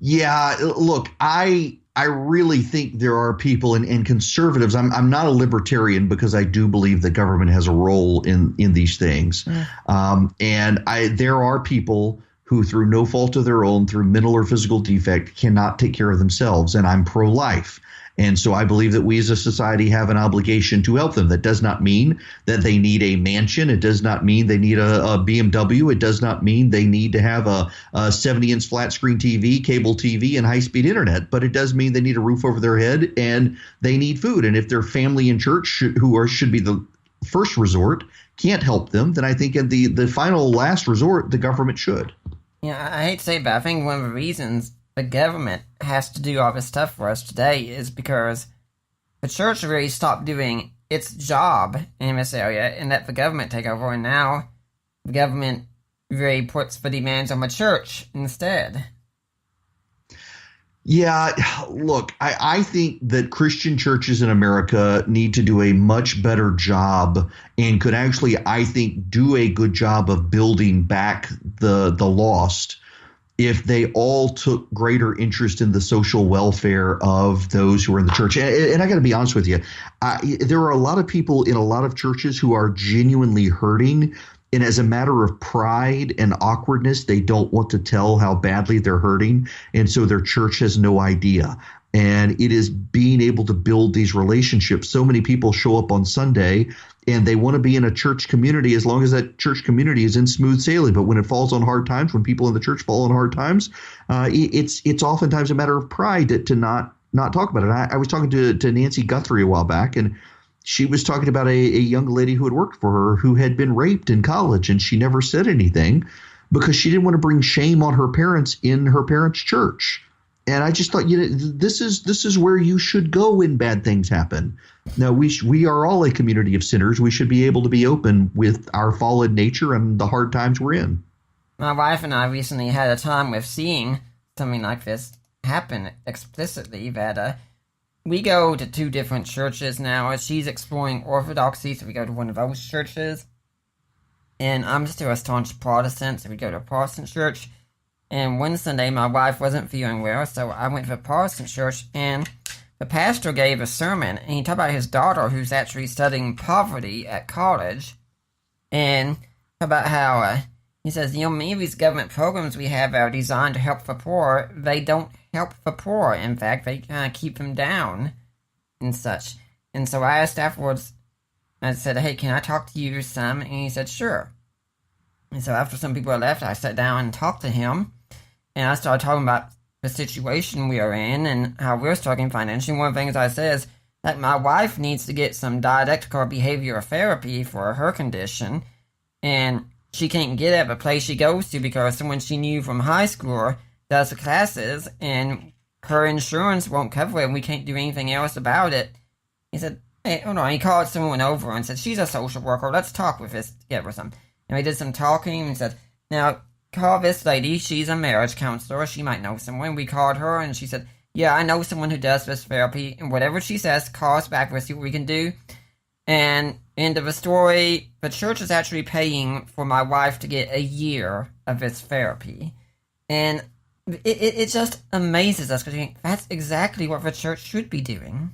Yeah, look, I really think there are people and conservatives. I'm not a libertarian because I do believe that government has a role in these things. And there are people who, through no fault of their own, through mental or physical defect, cannot take care of themselves. And I'm pro-life. And so I believe that we as a society have an obligation to help them. That does not mean that they need a mansion. It does not mean they need a BMW. It does not mean they need to have a 70-inch flat screen TV, cable TV, and high-speed internet. But it does mean they need a roof over their head and they need food. And if their family and church, should be the first resort, can't help them, then I think in the final last resort, the government should. Yeah, I hate to say it, but I think one of the reasons the government has to do all this stuff for us today is because the church really stopped doing its job in this area and let the government take over, and now the government really puts the demands on the church instead. Yeah, look, I think that Christian churches in America need to do a much better job and could actually, I think, do a good job of building back the lost if they all took greater interest in the social welfare of those who are in the church. And I got to be honest with you, there are a lot of people in a lot of churches who are genuinely hurting. And as a matter of pride and awkwardness, they don't want to tell how badly they're hurting. And so their church has no idea. And it is being able to build these relationships. So many people show up on Sunday and they want to be in a church community as long as that church community is in smooth sailing. But when it falls on hard times, when people in the church fall on hard times, it's oftentimes a matter of pride to not talk about it. I was talking to Nancy Guthrie a while back, and she was talking about a young lady who had worked for her who had been raped in college, and she never said anything because she didn't want to bring shame on her parents in her parents' church. And I just thought, this is where you should go when bad things happen. Now, we are all a community of sinners. We should be able to be open with our fallen nature and the hard times we're in. My wife and I recently had a time with seeing something like this happen explicitly, that we go to 2 different churches now. She's exploring Orthodoxy, so we go to one of those churches. And I'm still a staunch Protestant, so we go to a Protestant church. And one Sunday, my wife wasn't feeling well, so I went to the Protestant church, and the pastor gave a sermon, and he talked about his daughter who's actually studying poverty at college, and about how He says, many of these government programs we have are designed to help the poor. They don't help the poor. In fact, they kind of keep them down and such. And so I asked afterwards, I said, hey, can I talk to you some? And he said, sure. And so after some people had left, I sat down and talked to him. And I started talking about the situation we are in and how we're struggling financially. One of the things I said is that my wife needs to get some dialectical behavioral therapy for her condition. And she can't get at the place she goes to because someone she knew from high school does the classes and her insurance won't cover it and we can't do anything else about it. He said, hey, hold on. He called someone over and said, she's a social worker. Let's talk with this together. And we did some talking and said, now call this lady. She's a marriage counselor. She might know someone. We called her and she said, yeah, I know someone who does this therapy. And whatever she says, call us back. We'll see what we can do. And end of the story, the church is actually paying for my wife to get a year of this therapy. And it just amazes us because that's exactly what the church should be doing.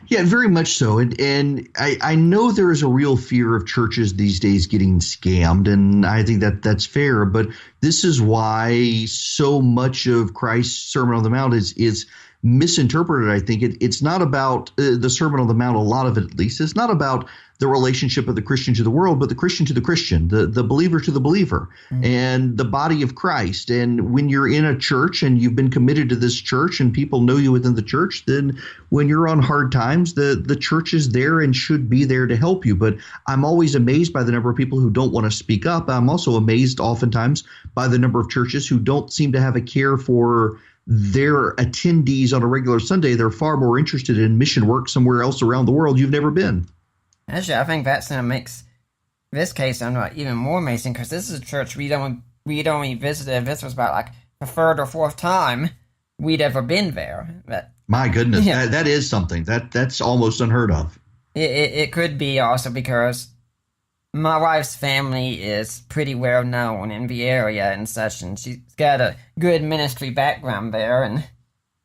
Yeah, very much so. And I know there is a real fear of churches these days getting scammed, and I think that's fair. But this is why so much of Christ's Sermon on the Mount is misinterpreted. I think it's not about the Sermon on the Mount, a lot of it at least. It's not about the relationship of the Christian to the world, but the Christian to the Christian, the believer to the believer, and the body of Christ. And when you're in a church and you've been committed to this church and people know you within the church, then when you're on hard times, the church is there and should be there to help you. But I'm always amazed by the number of people who don't want to speak up. I'm also amazed oftentimes by the number of churches who don't seem to have a care for their attendees on a regular Sunday. They're far more interested in mission work somewhere else around the world you've never been. Actually, I think that's going to make this case even more amazing because this is a church we'd only visited. This was about like the third or fourth time we'd ever been there. But, my goodness, yeah. That is something. That's almost unheard of. It could be also because my wife's family is pretty well known in the area and such, and she's got a good ministry background there, and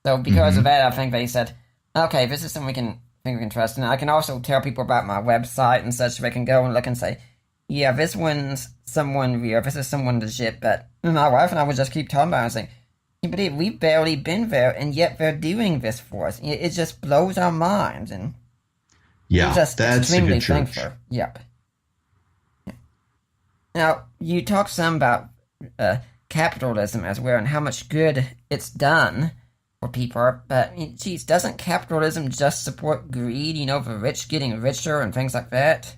so because of that, I think they said, okay, this is something we can trust. And I can also tell people about my website and such, so they can go and look and say, yeah, this one's someone real, this is someone legit. But my wife and I would just keep talking about it and saying, but we've barely been there, and yet they're doing this for us. It just blows our minds, and yeah, just that's extremely a good church. thankful. Yep. Now, you talked some about capitalism as well and how much good it's done for people, but, geez, doesn't capitalism just support greed, the rich getting richer and things like that?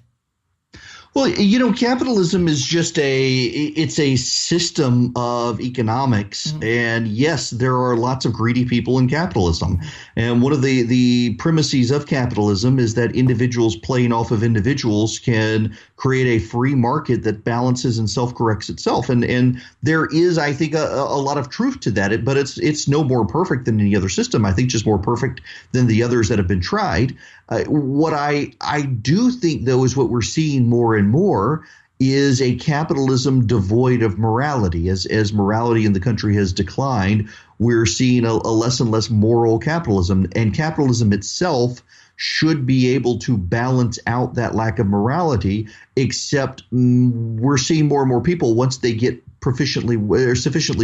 Well, capitalism is just it's a system of economics. And yes, there are lots of greedy people in capitalism. And one of the premises of capitalism is that individuals playing off of individuals can create a free market that balances and self-corrects itself. And there is, I think, a lot of truth to that. But it's no more perfect than any other system. I think just more perfect than the others that have been tried. What I do think, though, is what we're seeing more and more is a capitalism devoid of morality. As morality in the country has declined, we're seeing a less and less moral capitalism. And capitalism itself should be able to balance out that lack of morality, except we're seeing more and more people, once they get sufficiently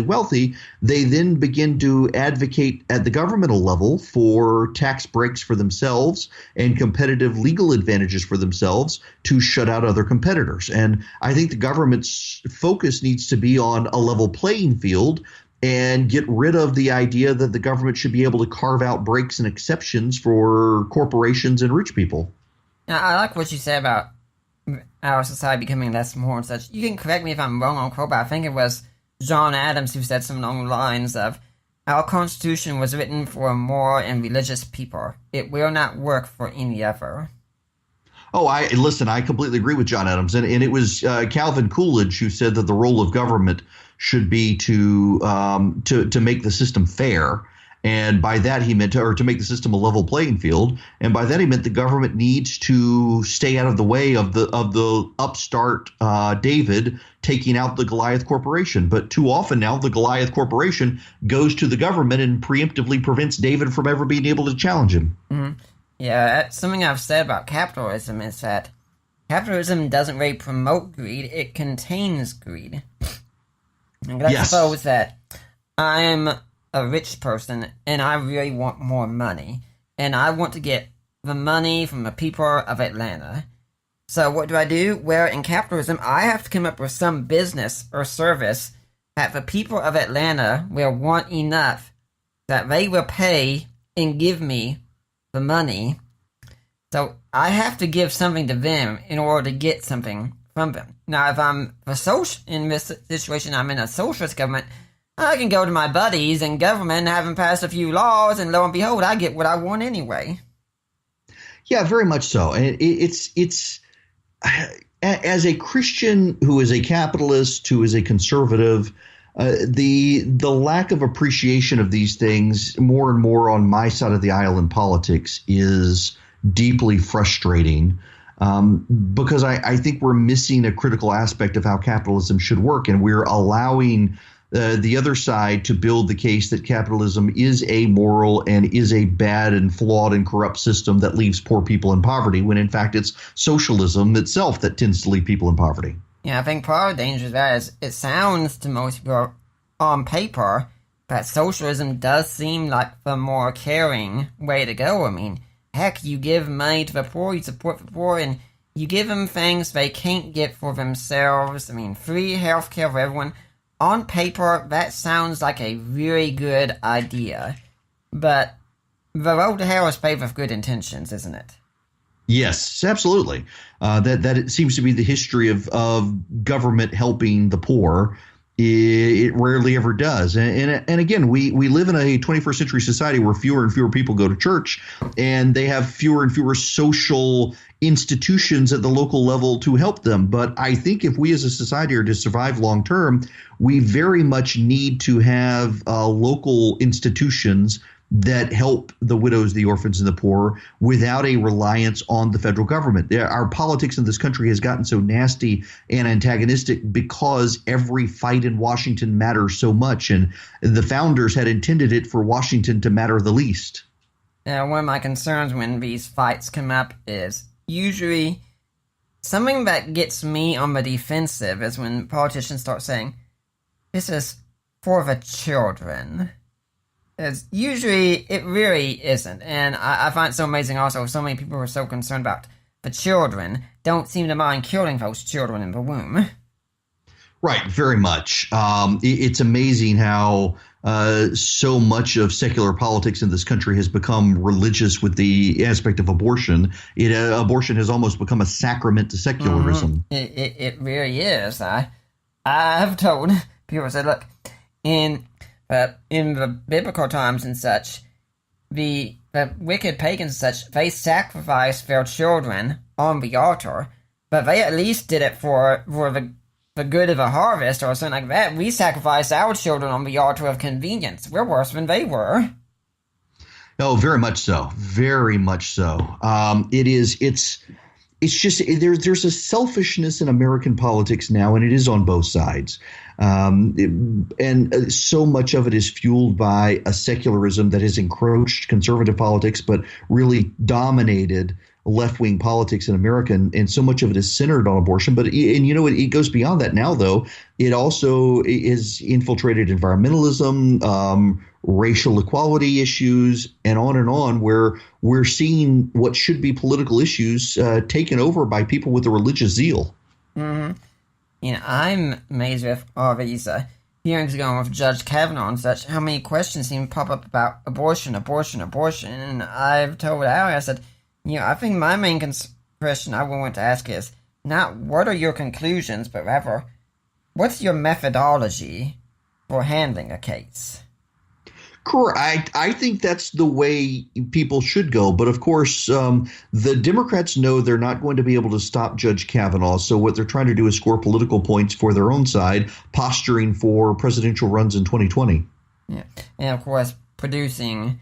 wealthy, they then begin to advocate at the governmental level for tax breaks for themselves and competitive legal advantages for themselves to shut out other competitors. And I think the government's focus needs to be on a level playing field and get rid of the idea that the government should be able to carve out breaks and exceptions for corporations and rich people. Now, I like what you said about our society becoming less moral and such. You can correct me if I'm wrong on quote, but I think it was John Adams who said something along the lines of, our Constitution was written for a moral and religious people. It will not work for any other. Oh, I completely agree with John Adams. And it was Calvin Coolidge who said that the role of government should be to make the system fair. And by that he meant to make the system a level playing field. And by that he meant the government needs to stay out of the way of the upstart David taking out the Goliath Corporation. But too often now the Goliath Corporation goes to the government and preemptively prevents David from ever being able to challenge him. Mm-hmm. Yeah, something I've said about capitalism is that capitalism doesn't really promote greed, it contains greed. And let's Yes. suppose that I'm a rich person and I really want more money, and I want to get the money from the people of Atlanta. So what do? Well, in capitalism, I have to come up with some business or service that the people of Atlanta will want enough that they will pay and give me the money. So I have to give something to them in order to get something from them. Now, if I'm in this situation, I'm in a socialist government, I can go to my buddies in government and have them pass a few laws, and lo and behold, I get what I want anyway. Yeah, very much so. And it's as a Christian who is a capitalist, who is a conservative, the lack of appreciation of these things more and more on my side of the aisle in politics is deeply frustrating, because I think we're missing a critical aspect of how capitalism should work, and we're allowing the other side to build the case that capitalism is amoral and is a bad and flawed and corrupt system that leaves poor people in poverty, when in fact it's socialism itself that tends to leave people in poverty. Yeah, I think part of the danger of that is it sounds to most people on paper that socialism does seem like the more caring way to go. I mean, heck, you give money to the poor, you support the poor, and you give them things they can't get for themselves. I mean, free healthcare for everyone. On paper, that sounds like a really good idea. But the road to hell is paved with good intentions, isn't it? Yes, absolutely. That it seems to be the history of government helping the poor. It rarely ever does. And again, we live in a 21st century society where fewer and fewer people go to church, and they have fewer and fewer social institutions at the local level to help them. But I think if we as a society are to survive long term, we very much need to have local institutions that help the widows, the orphans, and the poor without a reliance on the federal government. Our politics in this country has gotten so nasty and antagonistic because every fight in Washington matters so much, and the founders had intended it for Washington to matter the least. One of my concerns when these fights come up is usually something that gets me on the defensive is when politicians start saying, this is for the children. It's usually, it really isn't. And I find it so amazing also, so many people who are so concerned about the children don't seem to mind killing those children in the womb. Right, very much. It's amazing how so much of secular politics in this country has become religious with the aspect of abortion. Abortion has almost become a sacrament to secularism. It really is. I've told people, I said, look, in the biblical times and such, the wicked pagans and such, they sacrificed their children on the altar, but they at least did it for the good of the harvest or something like that. We sacrifice our children on the altar of convenience. We're worse than they were. Oh, very much so. Very much so. It's just there's a selfishness in American politics now, and it is on both sides. And so much of it is fueled by a secularism that has encroached conservative politics, but really dominated left-wing politics in America, and so much of it is centered on abortion. But it goes beyond that now, though. It also is infiltrated environmentalism, racial equality issues, and on, where we're seeing what should be political issues taken over by people with a religious zeal. Mm-hmm. I'm amazed with all these hearings going with Judge Kavanaugh and such, how many questions seem to pop up about abortion. And I've told Allie, I said, I think my main question I want to ask is not what are your conclusions, but rather, what's your methodology for handling a case? Correct. I think that's the way people should go. But of course, the Democrats know they're not going to be able to stop Judge Kavanaugh. So what they're trying to do is score political points for their own side, posturing for presidential runs in 2020. Yeah. And of course, producing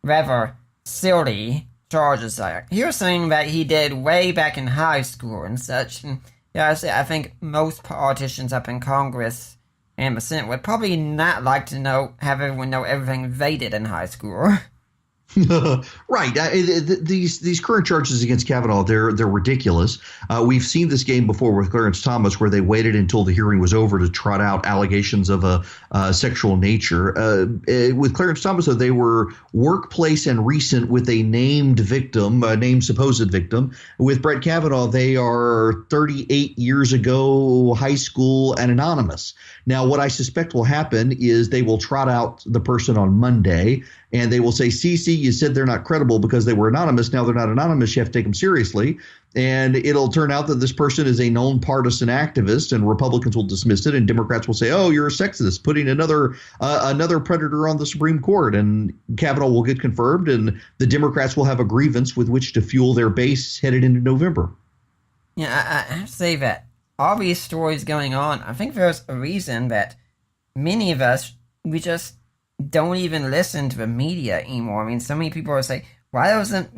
rather silly charges. Like he was saying that he did way back in high school and such. And I think most politicians up in Congress and the Senate would probably not like to have everyone know everything they did in high school. Right. These current charges against Kavanaugh, they're ridiculous. We've seen this game before with Clarence Thomas, where they waited until the hearing was over to trot out allegations of a sexual nature. With Clarence Thomas, though, they were workplace and recent with a named victim, a named supposed victim. With Brett Kavanaugh, they are 38 years ago, high school, and anonymous. Now, what I suspect will happen is they will trot out the person on Monday, and they will say, "CC, you said they're not credible because they were anonymous. Now they're not anonymous. You have to take them seriously." And it'll turn out that this person is a known partisan activist, and Republicans will dismiss it, and Democrats will say, "Oh, you're a sexist, putting another predator on the Supreme Court." And Kavanaugh will get confirmed, and the Democrats will have a grievance with which to fuel their base headed into November. Yeah, I have to say that all these stories going on, I think there's a reason that many of us, we just don't even listen to the media anymore. I mean, so many people are saying, why don't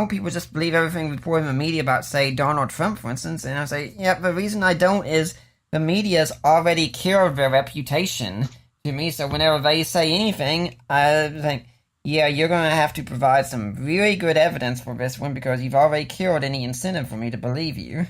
people just believe everything reported in the media about, say, Donald Trump, for instance? And I say, yeah, the reason I don't is the media's already killed their reputation to me, so whenever they say anything, I think, yeah, you're going to have to provide some really good evidence for this one because you've already killed any incentive for me to believe you.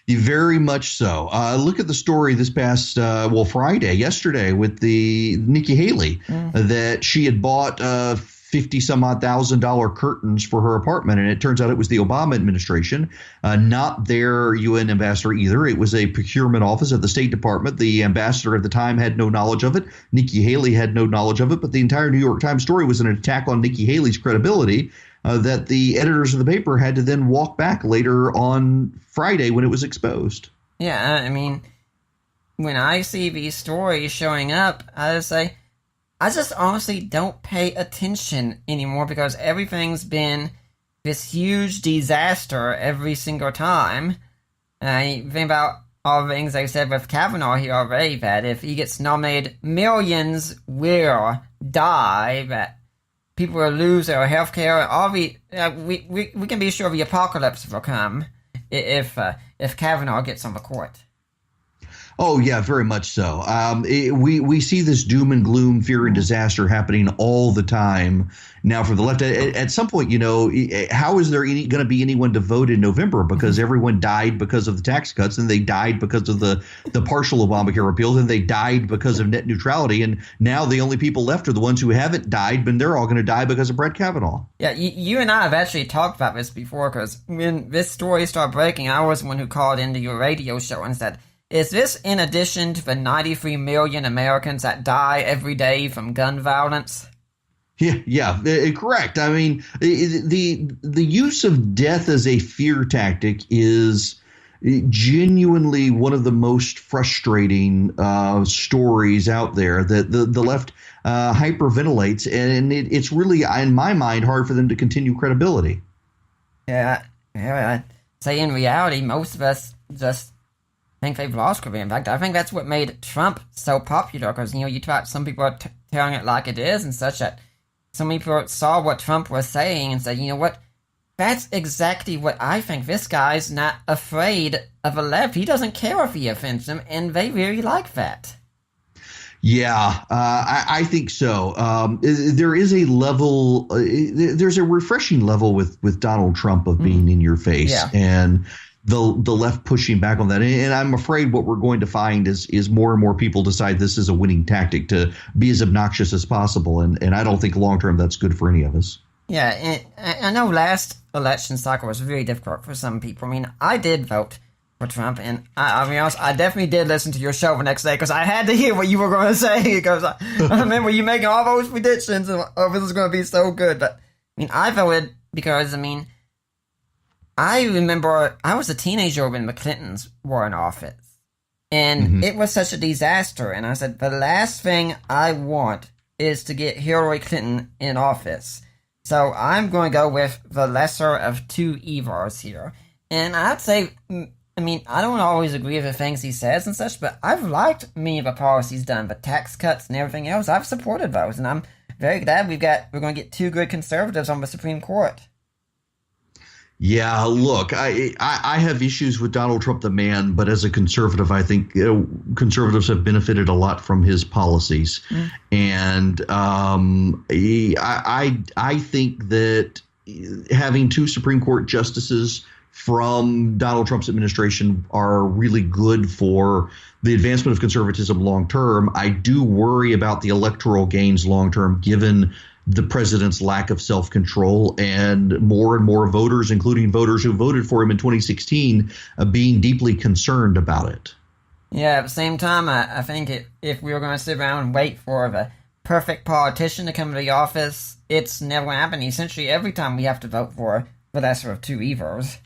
Very much so. Look at the story this past, yesterday with the Nikki Haley, that she had bought $50,000 curtains for her apartment, and it turns out it was the Obama administration, not their UN ambassador either. It was a procurement office at the State Department. The ambassador at the time had no knowledge of it. Nikki Haley had no knowledge of it, but the entire New York Times story was an attack on Nikki Haley's credibility. That the editors of the paper had to then walk back later on Friday when it was exposed. Yeah, I mean, when I see these stories showing up, I just honestly don't pay attention anymore because everything's been this huge disaster every single time. I think about all the things I said with Kavanaugh here already, that if he gets nominated, millions will die, that people will lose their health care. We can be sure the apocalypse will come if Kavanaugh gets on the court. Oh, yeah, very much so. We see this doom and gloom, fear and disaster happening all the time now from the left. At some point, how is there going to be anyone to vote in November? Because everyone died because of the tax cuts, and they died because of the partial Obamacare repeal, and they died because of net neutrality. And now the only people left are the ones who haven't died, but they're all going to die because of Brett Kavanaugh. Yeah, you and I have actually talked about this before, because when this story started breaking, I was the one who called into your radio show and said, is this in addition to the 93 million Americans that die every day from gun violence? Yeah, correct. I mean, the use of death as a fear tactic is genuinely one of the most frustrating stories out there that the left hyperventilates, and it's really, in my mind, hard for them to continue credibility. Yeah, I'd say in reality, most of us just think they've lost credibility. In fact, I think that's what made Trump so popular, because, you talk, some people are telling it like it is and such, that some people saw what Trump was saying and said, you know what, that's exactly what I think. This guy's not afraid of the left. He doesn't care if he offends them, and they really like that. Yeah, I think so. There is a level, there's a refreshing level with Donald Trump of being in your face. Yeah. And the left pushing back on that. And I'm afraid what we're going to find is more and more people decide this is a winning tactic to be as obnoxious as possible. And I don't think long term that's good for any of us. Yeah, and I know last election cycle was really difficult for some people. I mean, I did vote for Trump, and I'll be honest, I definitely did listen to your show the next day because I had to hear what you were going to say, because I remember you making all those predictions and, oh, this is going to be so good. But, I mean, I voted because, I remember I was a teenager when the Clintons were in office, and it was such a disaster, and I said, the last thing I want is to get Hillary Clinton in office. So I'm going to go with the lesser of two evils here. And I'd say, I don't always agree with the things he says and such, but I've liked many of the policies done, the tax cuts and everything else. I've supported those, and I'm very glad we're going to get two good conservatives on the Supreme Court. Yeah, look, I have issues with Donald Trump, the man, but as a conservative, I think conservatives have benefited a lot from his policies, and I think that having two Supreme Court justices from Donald Trump's administration are really good for the advancement of conservatism long term. I do worry about the electoral gains long term, given the president's lack of self-control and more voters, including voters who voted for him in 2016, being deeply concerned about it. Yeah, at the same time, I think if we were going to sit around and wait for the perfect politician to come to the office, it's never going to happen. Essentially, every time we have to vote for the lesser of two evils.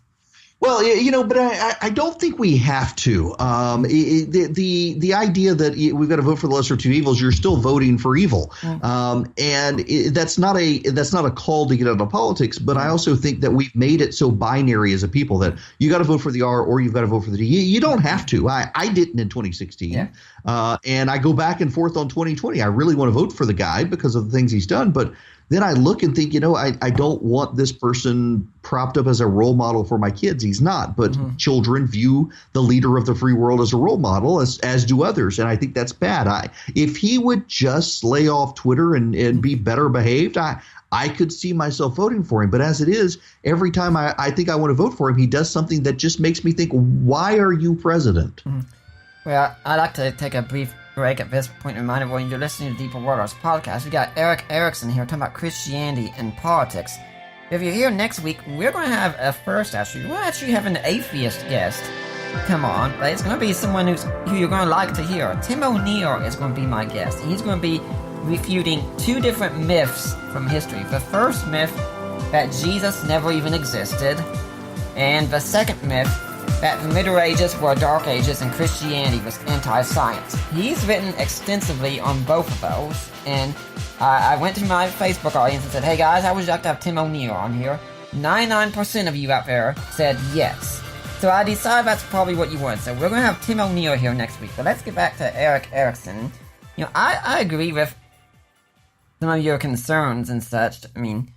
Well, but I don't think we have to. The idea that we've got to vote for the lesser of two evils, you're still voting for evil, and that's not a call to get out of politics. But I also think that we've made it so binary as a people that you got to vote for the R or you've got to vote for the D. You don't have to. I didn't in 2016, and I go back and forth on 2020. I really want to vote for the guy because of the things he's done, but then I look and think, I don't want this person propped up as a role model for my kids. He's not, but children view the leader of the free world as a role model, as do others. And I think that's bad. If he would just lay off Twitter and be better behaved, I could see myself voting for him. But as it is, every time I think I want to vote for him, he does something that just makes me think, why are you president? Well, I'd like to take a brief break at this point and remind everyone you're listening to Deeper Waters podcast. We got Erickson here talking about Christianity and politics. If you're here next week, we're going to have a first actually. We'll actually have an atheist guest. Come on, but it's going to be someone who you're going to like to hear. Tim O'Neill is going to be my guest. He's going to be refuting two different myths from history. The first myth, that Jesus never even existed, and the second myth, that the Middle Ages were Dark Ages and Christianity was anti-science. He's written extensively on both of those, and I went to my Facebook audience and said, hey guys, how would you like to have Tim O'Neill on here? 99% of you out there said yes. So I decided that's probably what you want. So we're going to have Tim O'Neill here next week. But let's get back to Erickson. I agree with some of your concerns and such. I mean,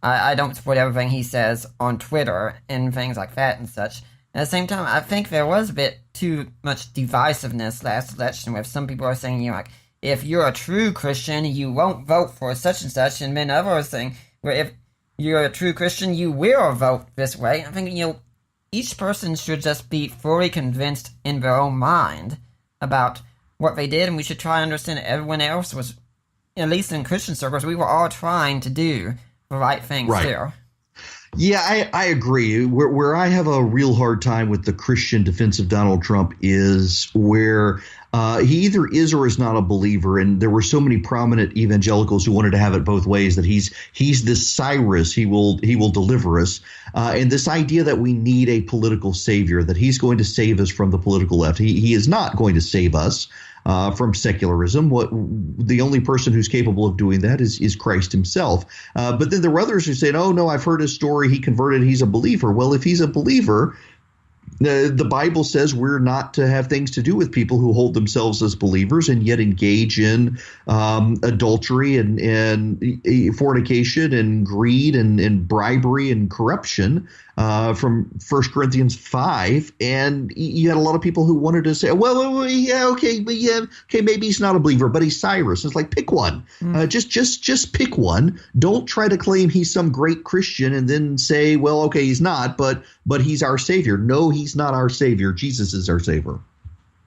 I don't support everything he says on Twitter and things like that and such. At the same time, I think there was a bit too much divisiveness last election, where some people are saying, if you're a true Christian, you won't vote for such and such, and then others saying, where if you're a true Christian, you will vote this way. I think, each person should just be fully convinced in their own mind about what they did, and we should try to understand that everyone else was, at least in Christian circles, we were all trying to do the right things here. Yeah, I agree. Where I have a real hard time with the Christian defense of Donald Trump is where he either is or is not a believer. And there were so many prominent evangelicals who wanted to have it both ways, that he's this Cyrus, he will deliver us. And this idea that we need a political savior, that he's going to save us from the political left. He is not going to save us from secularism. The only person who's capable of doing that is Christ himself. But then there were others who said, oh, no, I've heard his story. He converted. He's a believer. Well, if he's a believer, the Bible says we're not to have things to do with people who hold themselves as believers and yet engage in adultery and fornication and greed and bribery and corruption from 1 Corinthians 5. And you had a lot of people who wanted to say, maybe he's not a believer, but he's Cyrus. It's like, pick one. Just pick one. Don't try to claim he's some great Christian and then say, well, okay, he's not, but he's our Savior. No, he's not our Savior. Jesus is our Savior.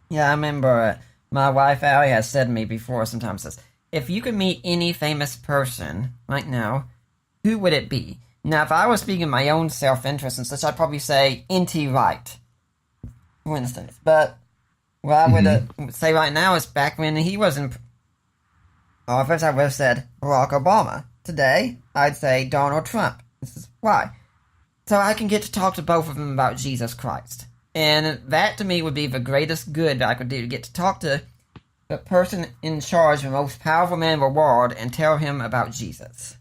Yeah, I remember my wife, Allie, has said to me before sometimes, says, if you could meet any famous person right now, who would it be? Now, if I was speaking my own self-interest and such, I'd probably say N.T. Wright, for instance. But what I would say right now is back when he was in office, I would have said Barack Obama. Today, I'd say Donald Trump. This is why. So I can get to talk to both of them about Jesus Christ. And that, to me, would be the greatest good that I could do, to get to talk to the person in charge, the most powerful man in the world, and tell him about Jesus.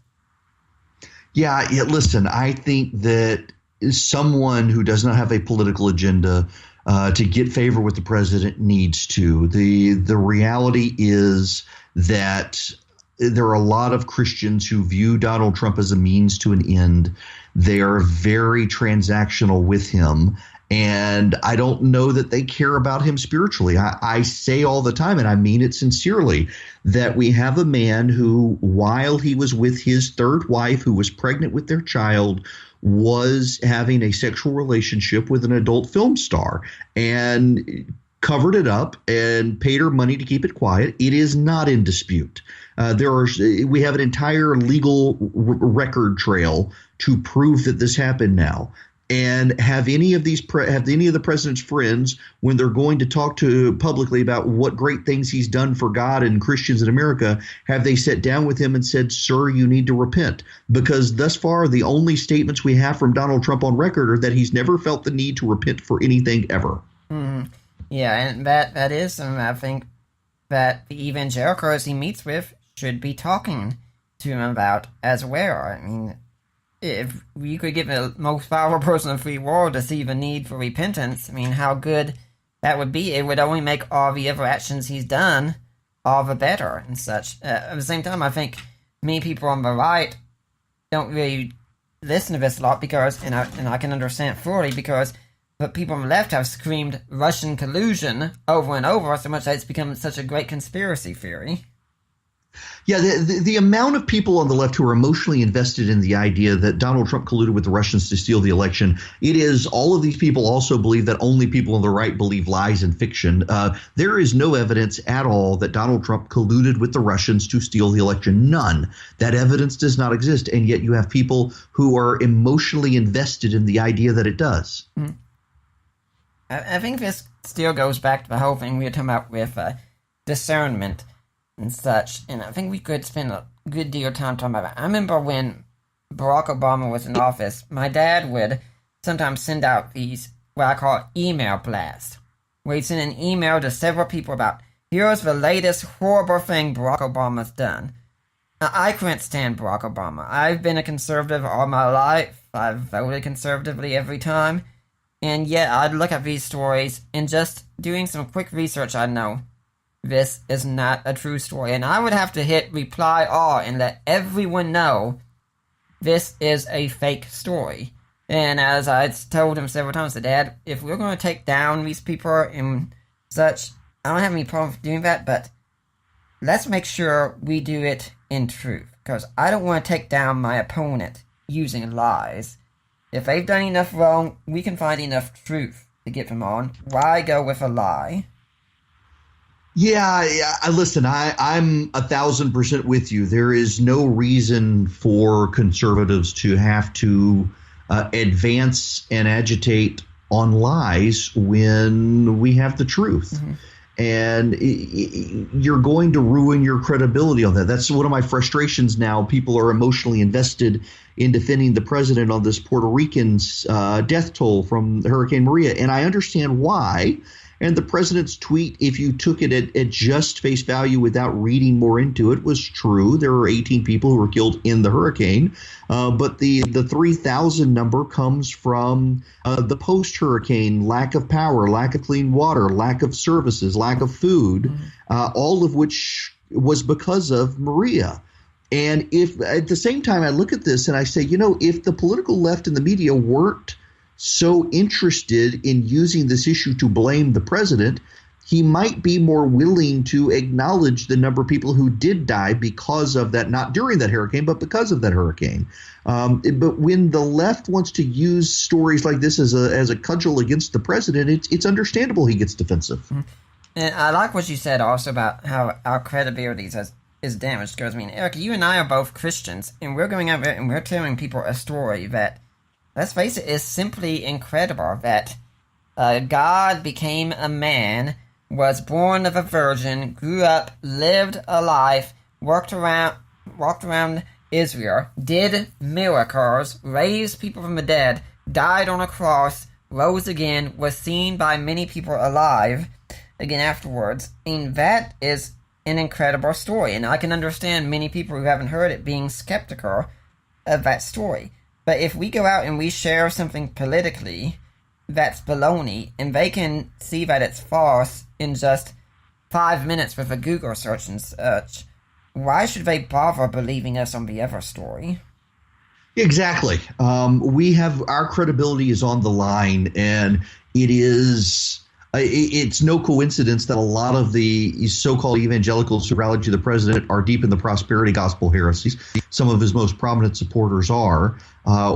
Yeah, listen, I think that someone who does not have a political agenda to get favor with the president needs to. The reality is that there are a lot of Christians who view Donald Trump as a means to an end. They are very transactional with him. And I don't know that they care about him spiritually. I say all the time, and I mean it sincerely, that we have a man who, while he was with his third wife, who was pregnant with their child, was having a sexual relationship with an adult film star and covered it up and paid her money to keep it quiet. It is not in dispute. We have an entire legal record trail to prove that this happened now. And have any of the president's friends, when they're going to talk to publicly about what great things he's done for God and Christians in America, have they sat down with him and said, "Sir, you need to repent"? Because thus far, the only statements we have from Donald Trump on record are that he's never felt the need to repent for anything ever. Mm-hmm. Yeah, and that is something I think that the evangelicals he meets with should be talking to him about as well. I mean, if we could give the most powerful person in the free world to see the need for repentance, I mean, how good that would be. It would only make all the other actions he's done all the better and such. At the same time, I think many people on the right don't really listen to this a lot because, and I can understand fully, because the people on the left have screamed Russian collusion over and over so much that it's become such a great conspiracy theory. Yeah, the amount of people on the left who are emotionally invested in the idea that Donald Trump colluded with the Russians to steal the election, it is all of these people also believe that only people on the right believe lies and fiction. There is no evidence at all that Donald Trump colluded with the Russians to steal the election. None. That evidence does not exist. And yet you have people who are emotionally invested in the idea that it does. Mm-hmm. I think this still goes back to the whole thing we were talking about with discernment and such, and I think we could spend a good deal of time talking about it. I remember when Barack Obama was in office, my dad would sometimes send out these, what I call email blasts, where he'd send an email to several people about, here's the latest horrible thing Barack Obama's done. Now, I couldn't stand Barack Obama. I've been a conservative all my life. I've voted conservatively every time, and yet I'd look at these stories, and just doing some quick research, I'd know this is not a true story. And I would have to hit reply all and let everyone know this is a fake story. And as I told him several times, Dad, if we're going to take down these people and such, I don't have any problem doing that, but let's make sure we do it in truth. Because I don't want to take down my opponent using lies. If they've done enough wrong, we can find enough truth to get them on. Why go with a lie? Yeah, listen, I'm 1,000% with you. There is no reason for conservatives to have to advance and agitate on lies when we have the truth. Mm-hmm. And you're going to ruin your credibility on that. That's one of my frustrations now. People are emotionally invested in defending the president on this Puerto Rican's death toll from Hurricane Maria. And I understand why. And the president's tweet, if you took it at just face value without reading more into it, was true. There were 18 people who were killed in the hurricane. But the 3,000 number comes from the post-hurricane lack of power, lack of clean water, lack of services, lack of food, all of which was because of Maria. And if at the same time I look at this and I say, if the political left and the media weren't so interested in using this issue to blame the president, he might be more willing to acknowledge the number of people who did die because of that, not during that hurricane, but because of that hurricane. But when the left wants to use stories like this as a cudgel against the president, it's understandable he gets defensive. And I like what you said also about how our credibility is damaged. Because, Eric, you and I are both Christians, and we're going out there and we're telling people a story that, let's face it, is simply incredible, that God became a man, was born of a virgin, grew up, lived a life, walked around Israel, did miracles, raised people from the dead, died on a cross, rose again, was seen by many people alive again afterwards. And that is an incredible story, and I can understand many people who haven't heard it being skeptical of that story. But if we go out and we share something politically that's baloney, and they can see that it's false in just 5 minutes with a Google search and such, why should they bother believing us on the other story? Exactly. We have our credibility is on the line, and it is. It's no coincidence that a lot of the so-called evangelicals who rallied to the president are deep in the prosperity gospel heresies. Some of his most prominent supporters are.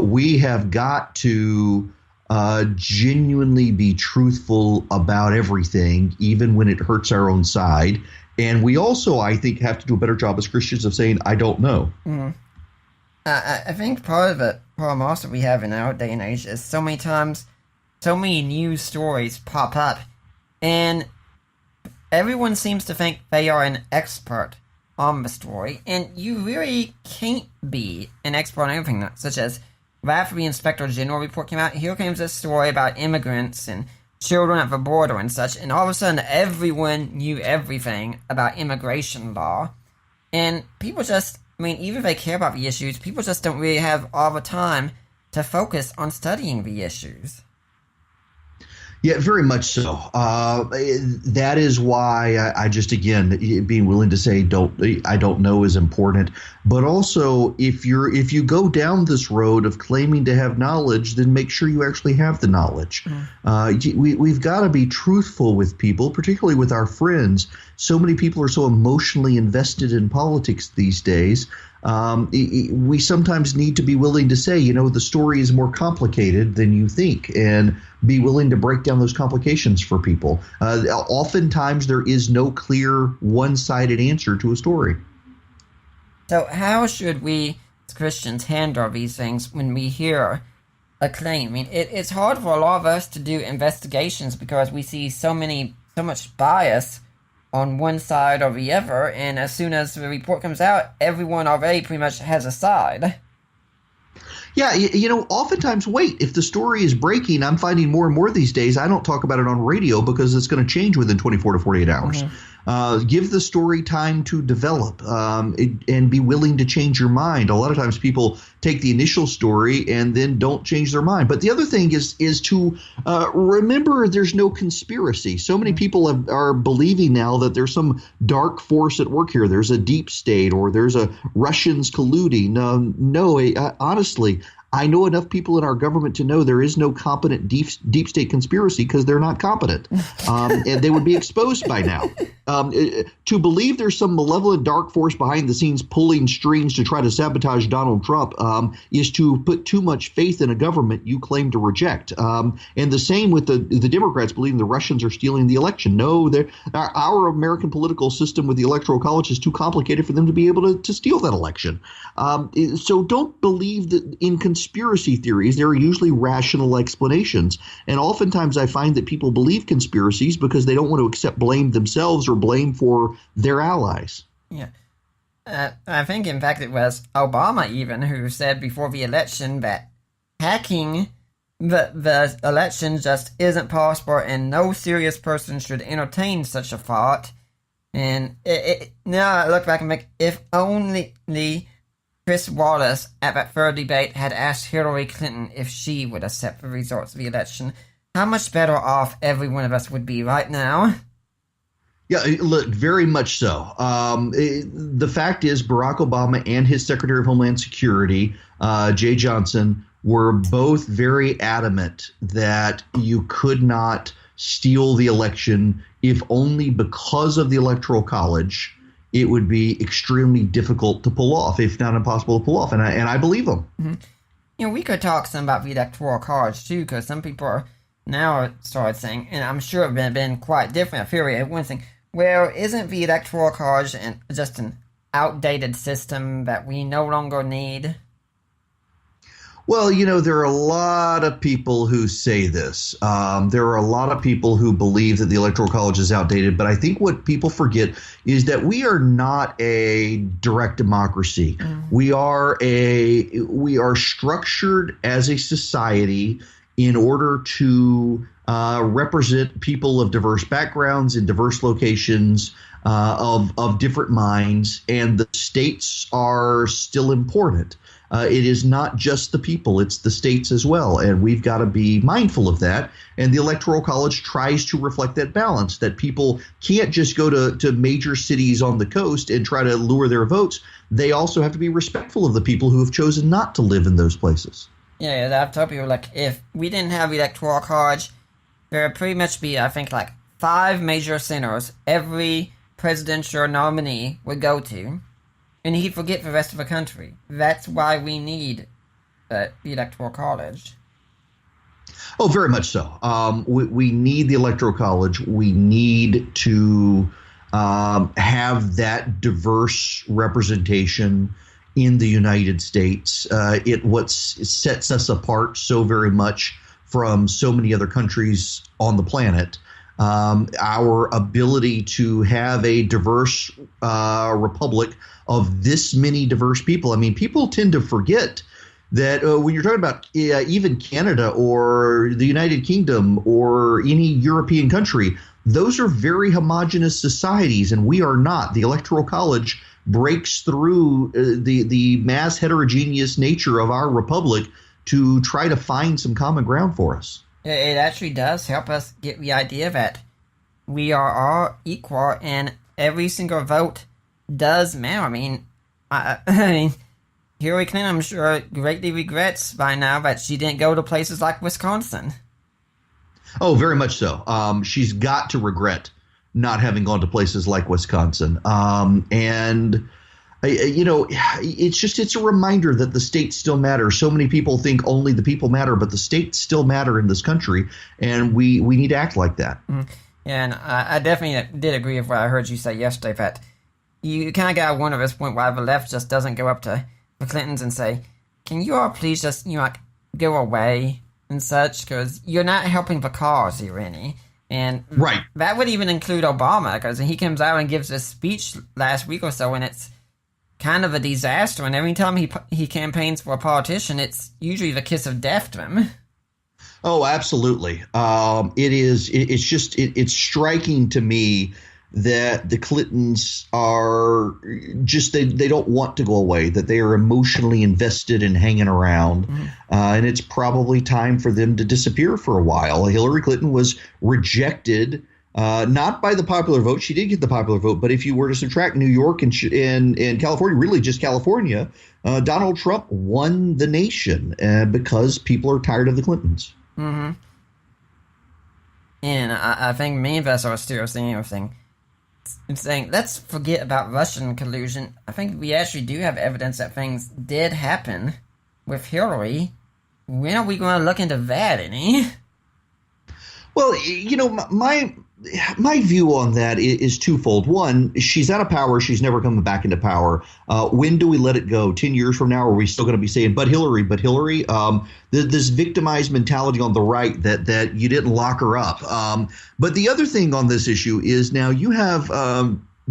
We have got to genuinely be truthful about everything, even when it hurts our own side. And we also, I think, have to do a better job as Christians of saying, I don't know. Mm. I think part of the problem also we have in our day and age is so many times, so many news stories pop up, and everyone seems to think they are an expert on the story, and you really can't be an expert on everything, such as right after the Inspector General report came out, here comes this story about immigrants and children at the border and such, and all of a sudden everyone knew everything about immigration law, and people just, I mean, even if they care about the issues, people just don't really have all the time to focus on studying the issues. Yeah, very much so. That is why I just, again, being willing to say I don't know is important. But also, if you go down this road of claiming to have knowledge, then make sure you actually have the knowledge. We've got to be truthful with people, particularly with our friends. So many people are so emotionally invested in politics these days. We sometimes need to be willing to say, the story is more complicated than you think, and be willing to break down those complications for people. Oftentimes there is no clear one-sided answer to a story. So how should we as Christians handle these things when we hear a claim? I mean, it's hard for a lot of us to do investigations because we see so much bias on one side or the other, and as soon as the report comes out, everyone already pretty much has a side. Yeah, oftentimes, if the story is breaking, I'm finding more and more these days, I don't talk about it on radio because it's going to change within 24 to 48 hours. Give the story time to develop and be willing to change your mind. A lot of times people take the initial story and then don't change their mind. But the other thing is to remember there's no conspiracy. So many people are believing now that there's some dark force at work here. There's a deep state or there's a Russians colluding. No, honestly, I know enough people in our government to know there is no competent deep state conspiracy because they're not competent, and they would be exposed by now. To believe there's some malevolent dark force behind the scenes pulling strings to try to sabotage Donald Trump is to put too much faith in a government you claim to reject. And the same with the Democrats believing the Russians are stealing the election. No, our American political system with the Electoral College is too complicated for them to be able to steal that election. So don't believe that in conspiracy theories. There are usually rational explanations. And oftentimes I find that people believe conspiracies because they don't want to accept blame themselves or blame for their allies. Yeah. I think, in fact, it was Obama even who said before the election that hacking the election just isn't possible and no serious person should entertain such a thought. And now I look back and think, if only Chris Wallace at that third debate had asked Hillary Clinton if she would accept the results of the election, how much better off every one of us would be right now. Yeah, look, very much so. The fact is Barack Obama and his Secretary of Homeland Security, Jay Johnson, were both very adamant that you could not steal the election if only because of the Electoral College. It would be extremely difficult to pull off, if not impossible to pull off. And I believe them. Mm-hmm. We could talk some about the Electoral College, too, because some people are now started saying, and I'm sure it would have been quite different, a period, one thing, well, isn't the Electoral College just an outdated system that we no longer need? Well, there are a lot of people who say this. There are a lot of people who believe that the Electoral College is outdated. But I think what people forget is that we are not a direct democracy. We are structured as a society in order to represent people of diverse backgrounds in diverse locations, of different minds, and the states are still important. It is not just the people, it's the states as well. And we've got to be mindful of that. And the Electoral College tries to reflect that balance, that people can't just go to major cities on the coast and try to lure their votes. They also have to be respectful of the people who have chosen not to live in those places. Yeah, I've told people, like, if we didn't have Electoral College, there would pretty much be, I think, like 5 major centers every presidential nominee would go to, and he'd forget the rest of the country. That's why we need the Electoral College. Oh, very much so. We need the Electoral College. We need to have that diverse representation in the United States. It sets us apart so very much from so many other countries on the planet. Our ability to have a diverse republic of this many diverse people. I mean, people tend to forget that when you're talking about even Canada or the United Kingdom or any European country, those are very homogenous societies, and we are not. The Electoral College breaks through the mass heterogeneous nature of our republic to try to find some common ground for us. It actually does help us get the idea that we are all equal and every single vote does matter. I mean, Hillary Clinton, I'm sure, greatly regrets by now that she didn't go to places like Wisconsin. Oh, very much so. She's got to regret not having gone to places like Wisconsin. It's a reminder that the states still matter. So many people think only the people matter, but the states still matter in this country, and we need to act like that. Mm-hmm. Yeah, and I definitely did agree with what I heard you say yesterday, that you kind of got to wonder at this point why the left just doesn't go up to the Clintons and say, can you all please just, go away and such, because you're not helping the cause here any. And right. That would even include Obama, because he comes out and gives a speech last week or so, and it's kind of a disaster, and every time he campaigns for a politician, it's usually the kiss of death to him. Oh, absolutely. It's striking to me that the Clintons are just, they don't want to go away, that they are emotionally invested in hanging around. Mm-hmm. And it's probably time for them to disappear for a while. Hillary Clinton was rejected, not by the popular vote. She did get the popular vote. But if you were to subtract New York and California, really just California, Donald Trump won the nation because people are tired of the Clintons. Mm-hmm. And I think many of us are still saying everything. It's saying, let's forget about Russian collusion. I think we actually do have evidence that things did happen with Hillary. When are we going to look into that any? Well, my view on that is twofold. One, she's out of power. She's never coming back into power. When do we let it go? 10 years from now, are we still going to be saying, but Hillary? This victimized mentality on the right that you didn't lock her up. But the other thing on this issue is now you have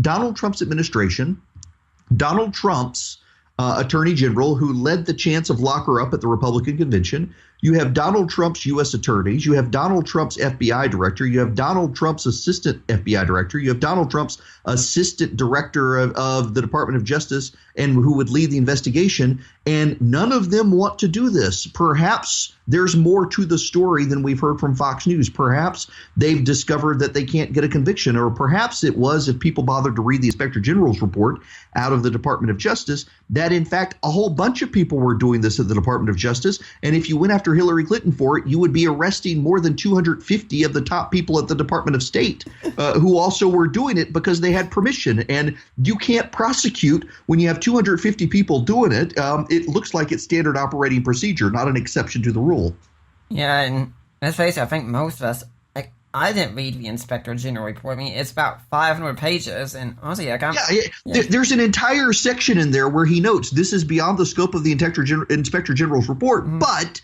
Donald Trump's administration, Donald Trump's attorney general who led the chance of lock her up at the Republican convention. You have Donald Trump's U.S. attorneys. You have Donald Trump's FBI director. You have Donald Trump's assistant FBI director. You have Donald Trump's assistant director of the Department of Justice and who would lead the investigation. And none of them want to do this. Perhaps there's more to the story than we've heard from Fox News. Perhaps they've discovered that they can't get a conviction, or perhaps it was, if people bothered to read the Inspector General's report out of the Department of Justice, that in fact a whole bunch of people were doing this at the Department of Justice. And if you went after Hillary Clinton for it, you would be arresting more than 250 of the top people at the Department of State who also were doing it because they had permission. And you can't prosecute when you have 250 people doing it. It looks like it's standard operating procedure, not an exception to the rule. Yeah, and let's face it, I think most of us, I didn't read the Inspector General report. I mean, it's about 500 pages, and honestly, there's an entire section in there where he notes this is beyond the scope of the Inspector General's report, mm-hmm. But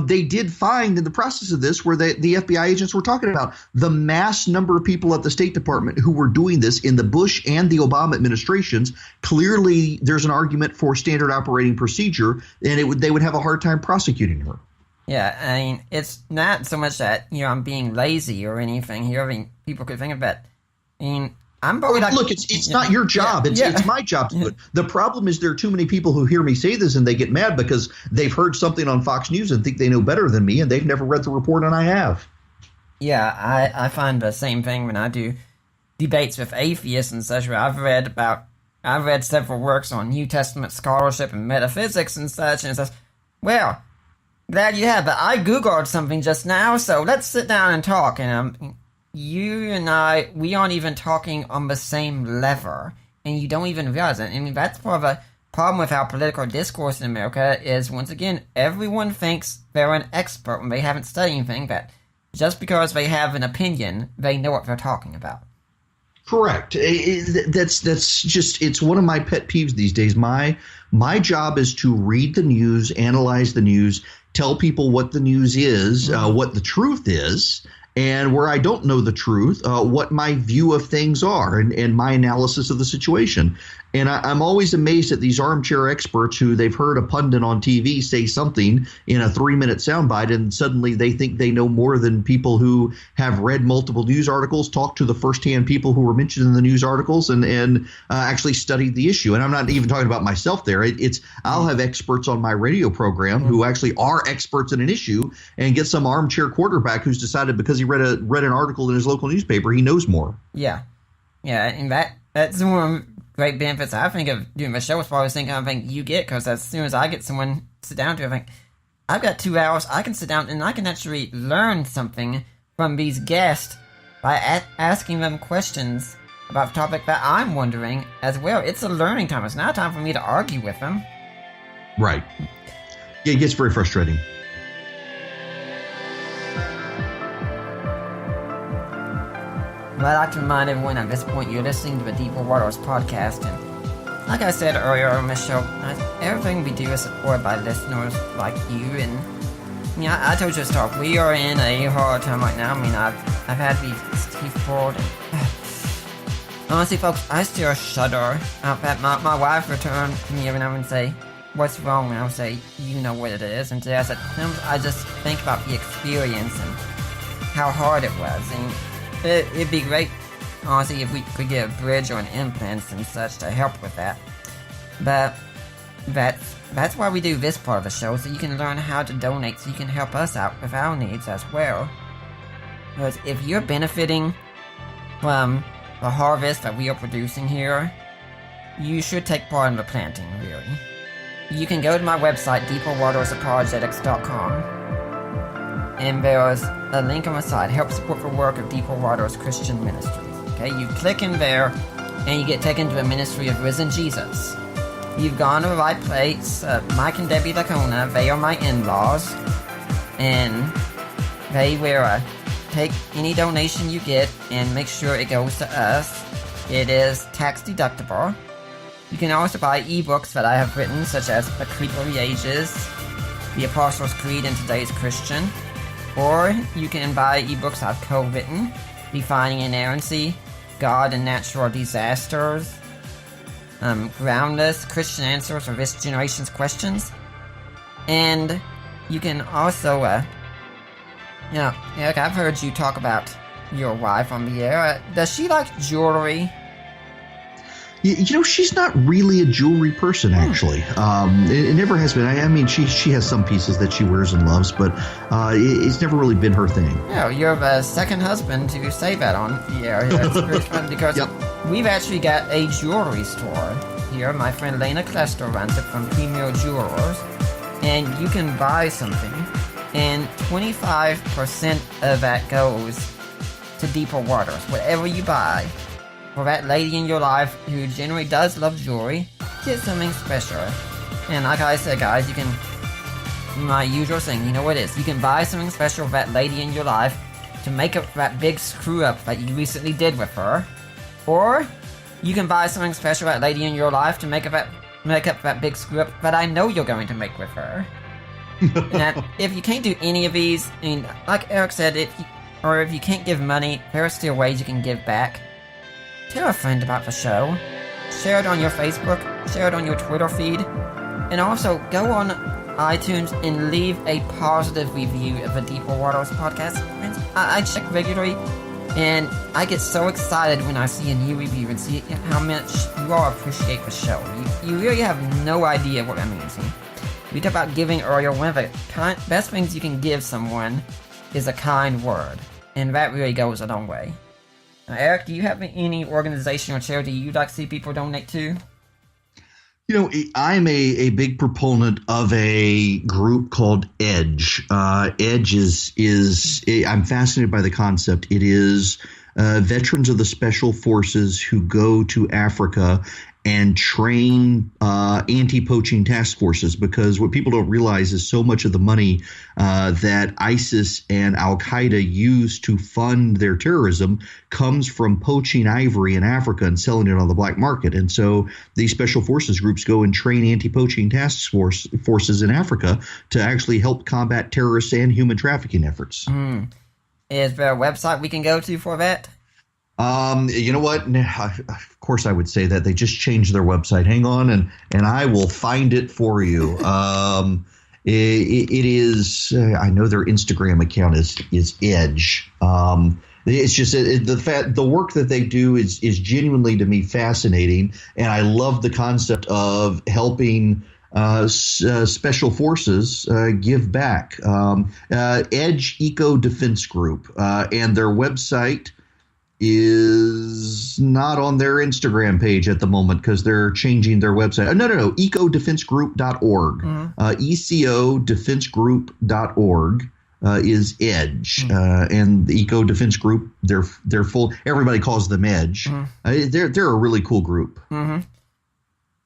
they did find in the process of this where the FBI agents were talking about the mass number of people at the State Department who were doing this in the Bush and the Obama administrations. Clearly, there's an argument for standard operating procedure, and they would have a hard time prosecuting her. Yeah, I mean, it's not so much that, I'm being lazy or anything here. I mean, people could think of that. I mean, I'm probably like, look, it's not your job. It's my job to do it. The problem is there are too many people who hear me say this and they get mad because they've heard something on Fox News and think they know better than me, and they've never read the report, and I have. Yeah, I find the same thing when I do debates with atheists and such. Where I've read several works on New Testament scholarship and metaphysics and such, and it says, well, glad you have, but I Googled something just now, so let's sit down and talk. And you and I, we aren't even talking on the same level, and you don't even realize it. I mean, that's part of a problem with our political discourse in America is, once again, everyone thinks they're an expert when they haven't studied anything, that just because they have an opinion, they know what they're talking about. Correct. That's just, it's one of my pet peeves these days. My job is to read the news, analyze the news, tell people what the news is, what the truth is, and where I don't know the truth, what my view of things are and my analysis of the situation. And I'm always amazed at these armchair experts who they've heard a pundit on TV say something in a 3-minute soundbite, and suddenly they think they know more than people who have read multiple news articles, talked to the firsthand people who were mentioned in the news articles, and actually studied the issue. And I'm not even talking about myself there. I'll have experts on my radio program who actually are experts in an issue, and get some armchair quarterback who's decided because he read an article in his local newspaper, he knows more. Yeah, and that's one great benefits I think of doing the show is probably the same thing you get, because as soon as I get someone to sit down to, I think, I've got 2 hours, I can sit down and I can actually learn something from these guests by asking them questions about the topic that I'm wondering as well. It's a learning time. It's not time for me to argue with them. Right. Yeah, it gets very frustrating. But I'd like to remind everyone at this point you're listening to the Deeper Waters podcast, and like I said earlier on this show, everything we do is supported by listeners like you, and I told you to start. We are in a hard time right now. I mean, I've had these teeth pulled, and honestly, folks, I still shudder at that. My wife returned to me every now and say, "What's wrong?" And I would say, "You know what it is." And today I said, I just think about the experience and how hard it was, and it'd be great, honestly, if we could get a bridge or an implants and such to help with that. But that's why we do this part of the show, so you can learn how to donate, so you can help us out with our needs as well. Because if you're benefiting from the harvest that we are producing here, you should take part in the planting, really. You can go to my website, deeperwatersapologetics.com. And there's a link on the side, help support the work of Deeper Waters Christian Ministries. Okay, you click in there, and you get taken to the ministry of Risen Jesus. You've gone to the right place. Mike and Debbie Lacona, they are my in-laws, and they will take any donation you get and make sure it goes to us. It is tax deductible. You can also buy ebooks that I have written, such as A Creed of the Ages, The Apostles' Creed in Today's Christian. Or you can buy ebooks I've co-written, Defining Inerrancy, God and Natural Disasters, Groundless, Christian Answers for This Generation's Questions. And you can also, Eric, I've heard you talk about your wife on the air. Does she like jewelry? She's not really a jewelry person, actually. It never has been. I mean, she has some pieces that she wears and loves, but it's never really been her thing. Yeah, you're the second husband to say that on the air. That's very fun, because we've actually got a jewelry store here. My friend Lena Klester runs it, from Premier Jewelers, and you can buy something, and 25% of that goes to Deeper Waters. Whatever you buy, for that lady in your life who generally does love jewelry, get something special. And like I said, guys, you can, my usual thing, you know what it is, you can buy something special for that lady in your life to make up for that big screw-up that you recently did with her. Or you can buy something special for that lady in your life to make up for that big screw-up that I know you're going to make with her. And if you can't do any of these, I mean, like Eric said, if you can't give money, there are still ways you can give back. Tell a friend about the show. Share it on your Facebook. Share it on your Twitter feed. And also, go on iTunes and leave a positive review of the Deeper Waters podcast. I check regularly. And I get so excited when I see a new review and see how much you all appreciate the show. You really have no idea what that means. We talked about giving earlier. One of the best things you can give someone is a kind word. And that really goes a long way. Eric, do you have any organization or charity you'd like to see people donate to? You know, I'm a big proponent of a group called EDGE. EDGE is I'm fascinated by the concept. It is veterans of the special forces who go to Africa and train anti-poaching task forces, because what people don't realize is so much of the money that ISIS and Al-Qaeda use to fund their terrorism comes from poaching ivory in Africa and selling it on the black market. And so these special forces groups go and train anti-poaching task forces in Africa to actually help combat terrorists and human trafficking efforts. Is there a website we can go to for that? You know what? Of course I would say that. They just changed their website. Hang on, and I will find it for you. It is. I know their Instagram account is Edge. It's just the work that they do is genuinely to me fascinating, and I love the concept of helping special forces give back. Edge Eco Defense Group, and their website is not on their Instagram page at the moment because they're changing their website. No, ecodefensegroup.org. ECOdefensegroup.org is Edge. And the Eco Defense Group, they're full. Everybody calls them Edge. They're a really cool group.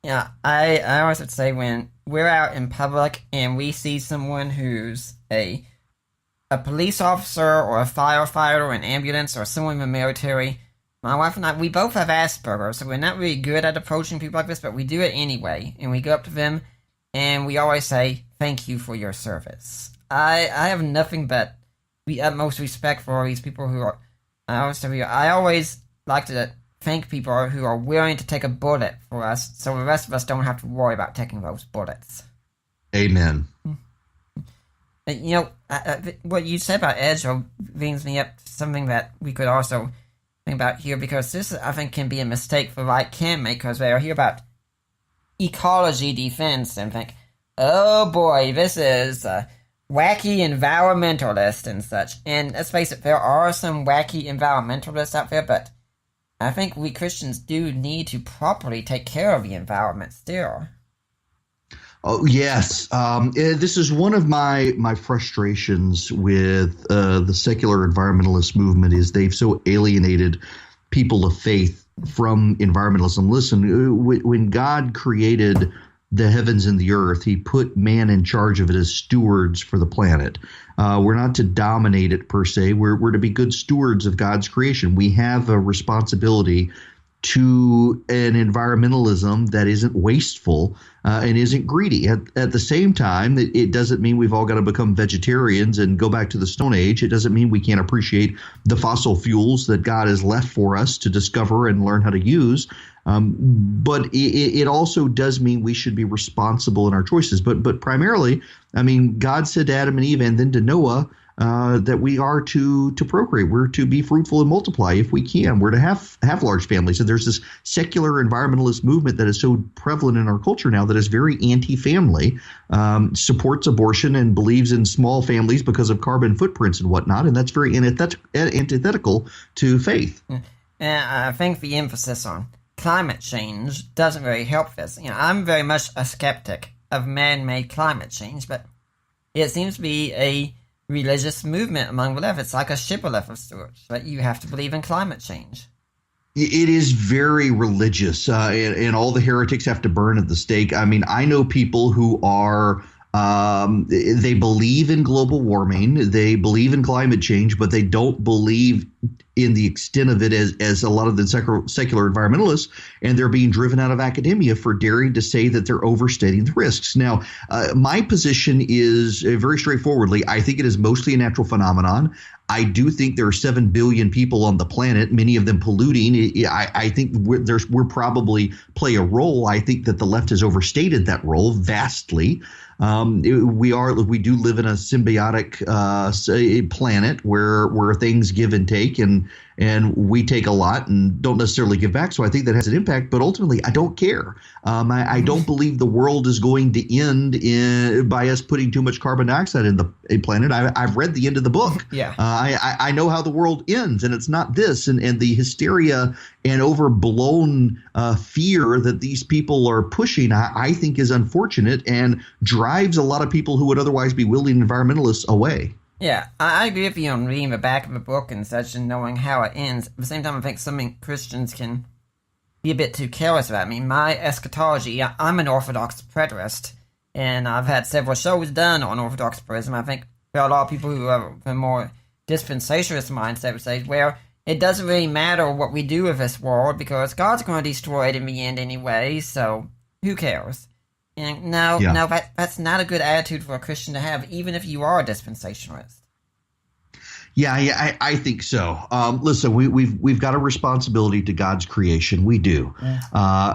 Yeah, I always would say when we're out in public and we see someone who's a police officer or a firefighter or an ambulance or someone in the military, my wife and I, we both have Asperger's, so we're not really good at approaching people like this, but we do it anyway. And we go up to them and we always say, thank you for your service. I have nothing but the utmost respect for all these people who are, I always like to thank people who are willing to take a bullet for us so the rest of us don't have to worry about taking those bullets. Amen. You know, what you said about Edge brings me up to something that we could also think about here, because this, I think, can be a mistake the right can make, because they hear about ecology defense and think, oh boy, this is wacky environmentalist and such. And let's face it, there are some wacky environmentalists out there, but I think we Christians do need to properly take care of the environment still. Oh, yes. This is one of my frustrations with the secular environmentalist movement is they've so alienated people of faith from environmentalism. Listen, when God created the heavens and the earth, he put man in charge of it as stewards for the planet. We're not to dominate it per se. We're to be good stewards of God's creation. We have a responsibility to an environmentalism that isn't wasteful and isn't greedy. At the same time, it doesn't mean we've all got to become vegetarians and go back to the Stone Age. It doesn't mean we can't appreciate the fossil fuels that God has left for us to discover and learn how to use. But it also does mean we should be responsible in our choices. But primarily, I mean, God said to Adam and Eve and then to Noah, that we are to procreate. We're to be fruitful and multiply if we can. We're to have large families. And there's this secular environmentalist movement that is so prevalent in our culture now that is very anti-family, supports abortion and believes in small families because of carbon footprints and whatnot. And that's very antithetical to faith. And I think the emphasis on climate change doesn't really help this. You know, I'm very much a skeptic of man-made climate change, but it seems to be a religious movement among the left. It's like a shibboleth of sorts, but you have to believe in climate change. It is very religious, and all the heretics have to burn at the stake. I mean, I know people who are they believe in global warming, they believe in climate change, but they don't believe in the extent of it as a lot of the secular environmentalists, and they're being driven out of academia for daring to say that they're overstating the risks. Now, my position is very straightforwardly, I think it is mostly a natural phenomenon. I do think there are 7 billion people on the planet, many of them polluting. I think we're probably play a role. I think that the left has overstated that role vastly. We do live in a symbiotic planet where things give and take. take, and we take a lot and don't necessarily give back. So I think that has an impact. But ultimately, I don't care. I don't believe the world is going to end by us putting too much carbon dioxide in the planet. I've read the end of the book. Yeah. I know how the world ends, and it's not this. And the hysteria and overblown fear that these people are pushing, I think, is unfortunate and drives a lot of people who would otherwise be willing environmentalists away. Yeah, I agree with you on reading the back of the book and such and knowing how it ends. At the same time, I think some Christians can be a bit too careless about it. I mean, my eschatology, I'm an Orthodox preterist, and I've had several shows done on Orthodox preterism. I think there are a lot of people who have a more dispensationalist mindset would say, well, it doesn't really matter what we do with this world because God's going to destroy it in the end anyway, so who cares? And no, that's not a good attitude for a Christian to have, even if you are a dispensationalist. Yeah, I think so. Listen, we've got a responsibility to God's creation. We do.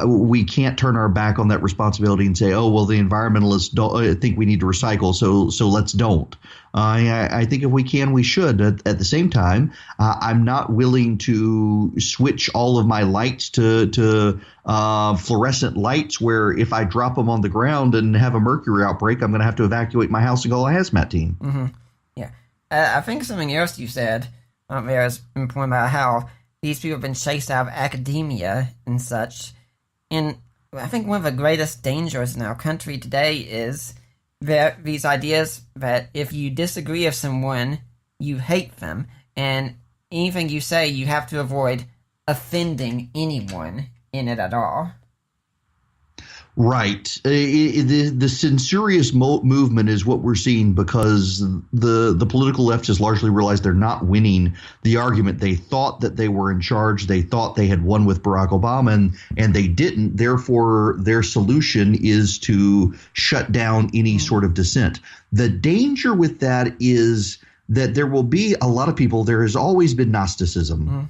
We can't turn our back on that responsibility and say, oh, well, the environmentalists don't think we need to recycle, so let's don't. I think if we can, we should. At the same time, I'm not willing to switch all of my lights to fluorescent lights where if I drop them on the ground and have a mercury outbreak, I'm going to have to evacuate my house and call a hazmat team. Mm-hmm. Yeah. I think something else you said there is important about how these people have been chased out of academia and such. And I think one of the greatest dangers in our country today is that these ideas that if you disagree with someone, you hate them. And anything you say, you have to avoid offending anyone in it at all. Right. The censorious movement is what we're seeing because the political left has largely realized they're not winning the argument. They thought that they were in charge. They thought they had won with Barack Obama, and they didn't. Therefore, their solution is to shut down any sort of dissent. The danger with that is that there will be a lot of people. There has always been Gnosticism.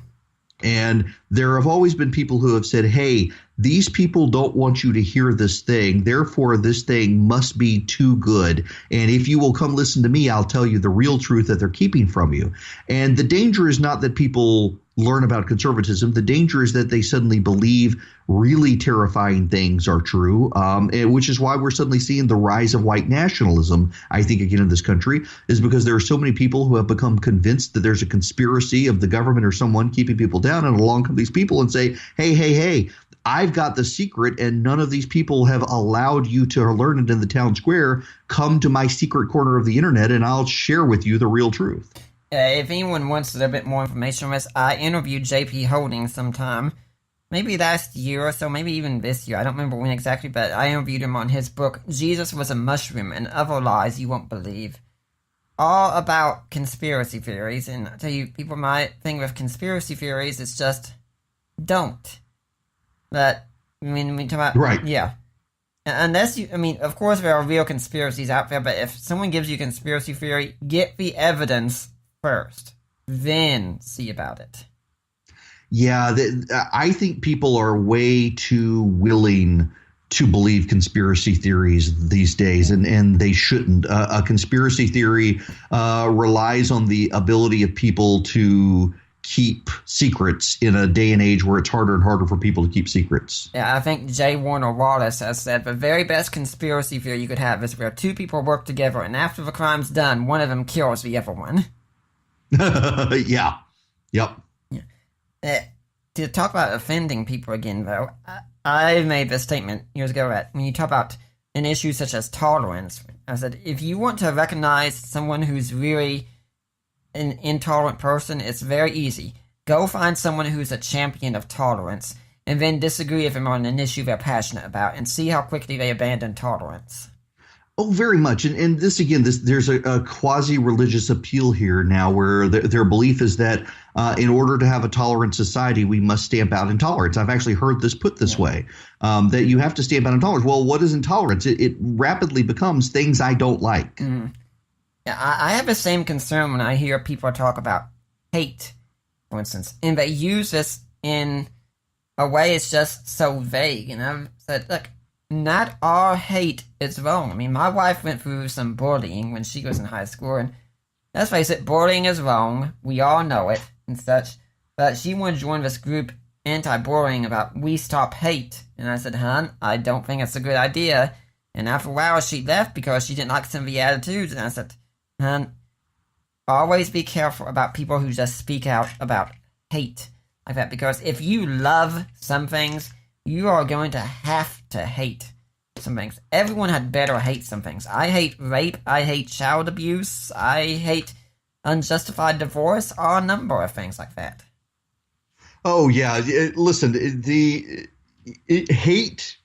And there have always been people who have said, hey, these people don't want you to hear this thing. Therefore, this thing must be too good. And if you will come listen to me, I'll tell you the real truth that they're keeping from you. And the danger is not that people learn about conservatism. The danger is that they suddenly believe really terrifying things are true, which is why we're suddenly seeing the rise of white nationalism, I think, again, in this country, is because there are so many people who have become convinced that there's a conspiracy of the government or someone keeping people down, and along come these people and say, hey, I've got the secret, and none of these people have allowed you to learn it in the town square. Come to my secret corner of the internet, and I'll share with you the real truth. If anyone wants a little bit more information on this, I interviewed J.P. Holding sometime, maybe last year or so, maybe even this year. I don't remember when exactly, but I interviewed him on his book, Jesus Was a Mushroom and Other Lies You Won't Believe. All about conspiracy theories, and I tell you, people might think with conspiracy theories, it's just don't. But, I mean, we talk about... Right. Yeah. Unless you... I mean, of course there are real conspiracies out there, but if someone gives you a conspiracy theory, get the evidence first. Then see about it. Yeah, I think people are way too willing to believe conspiracy theories these days, and they shouldn't. A conspiracy theory relies on the ability of people to keep secrets in a day and age where it's harder and harder for people to keep secrets. Yeah, I think J. Warner Wallace has said the very best conspiracy theory you could have is where two people work together, and after the crime's done, one of them kills the other one. Yeah. Yep. Yeah. To talk about offending people again, though, I made this statement years ago that when you talk about an issue such as tolerance, I said, if you want to recognize someone who's really an intolerant person, it's very easy. Go find someone who's a champion of tolerance, and then disagree with them on an issue they're passionate about, and see how quickly they abandon tolerance. Oh, very much. And this, again, there's a quasi-religious appeal here now where their belief is that in order to have a tolerant society, we must stamp out intolerance. I've actually heard this put this way, that you have to stamp out intolerance. Well, what is intolerance? It rapidly becomes things I don't like. Mm. Yeah, I have the same concern when I hear people talk about hate, for instance, and they use this in a way it's just so vague. And I've said, look, not all hate is wrong. I mean, my wife went through some bullying when she was in high school, and let's face it, bullying is wrong. We all know it. and such. But she wanted to join this group, anti-bullying, about We Stop Hate. And I said, hon, I don't think it's a good idea. And after a while, she left because she didn't like some of the attitudes. And I said, hon, always be careful about people who just speak out about hate like that. Because if you love some things, you are going to have to hate some things. Everyone had better hate some things. I hate rape. I hate child abuse. I hate unjustified divorce. Or a number of things like that. Oh, yeah. Listen, the hate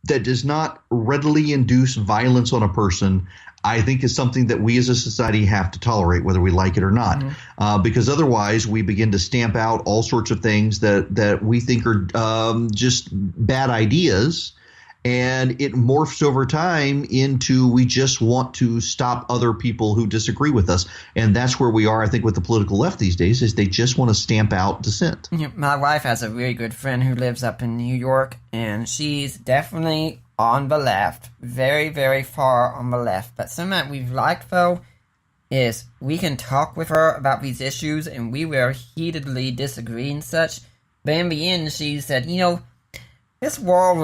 that does not readily induce violence on a person, I think, is something that we as a society have to tolerate, whether we like it or not. Mm-hmm. Because otherwise we begin to stamp out all sorts of things that we think are just bad ideas. And it morphs over time into we just want to stop other people who disagree with us. And that's where we are, I think, with the political left these days, is they just want to stamp out dissent. My wife has a really good friend who lives up in New York, and she's definitely on the left. Very, very far on the left. But something that we've liked, though, is we can talk with her about these issues, and we will heatedly disagree and such. But in the end, she said, this world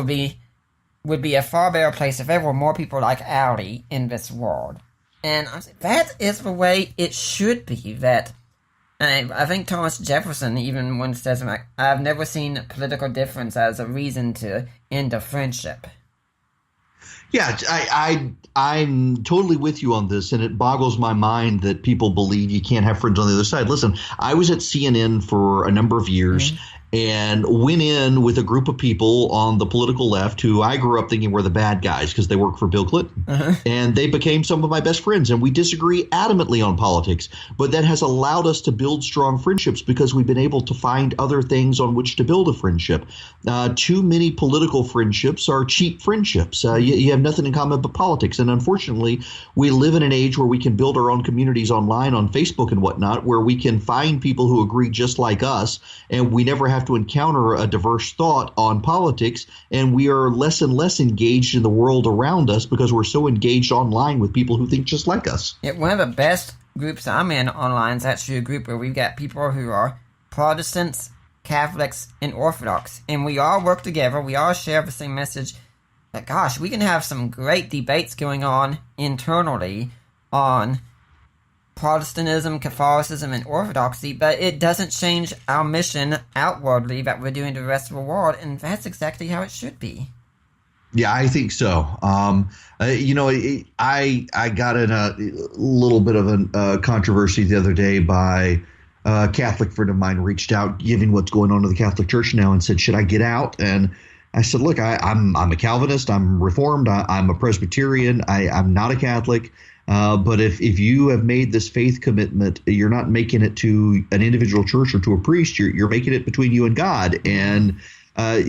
would be a far better place if there were more people like Audi in this world. And I said, that is the way it should be. That I think Thomas Jefferson even once says, I've never seen political difference as a reason to end a friendship. Yeah, I'm totally with you on this, and it boggles my mind that people believe you can't have friends on the other side. Listen, I was at CNN for a number of years, mm-hmm. and went in with a group of people on the political left who I grew up thinking were the bad guys because they work for Bill Clinton. Uh-huh. And they became some of my best friends, and we disagree adamantly on politics. But that has allowed us to build strong friendships because we've been able to find other things on which to build a friendship. Too many political friendships are cheap friendships. You have nothing in common but politics. And unfortunately, we live in an age where we can build our own communities online on Facebook and whatnot, where we can find people who agree just like us, and we never have to encounter a diverse thought on politics, and we are less and less engaged in the world around us because we're so engaged online with people who think just like us. Yeah, one of the best groups I'm in online is actually a group where we've got people who are Protestants, Catholics, and Orthodox, and we all work together. We all share the same message. But gosh, we can have some great debates going on internally on Protestantism, Catholicism, and Orthodoxy, but it doesn't change our mission outwardly that we're doing to the rest of the world, and that's exactly how it should be. Yeah, I think so. I got in a little bit of a controversy the other day by a Catholic friend of mine reached out, given what's going on in the Catholic Church now, and said, should I get out? And I said, look, I'm a Calvinist, I'm Reformed, I'm a Presbyterian, I'm not a Catholic. But if you have made this faith commitment, you're not making it to an individual church or to a priest. You're making it between you and God. And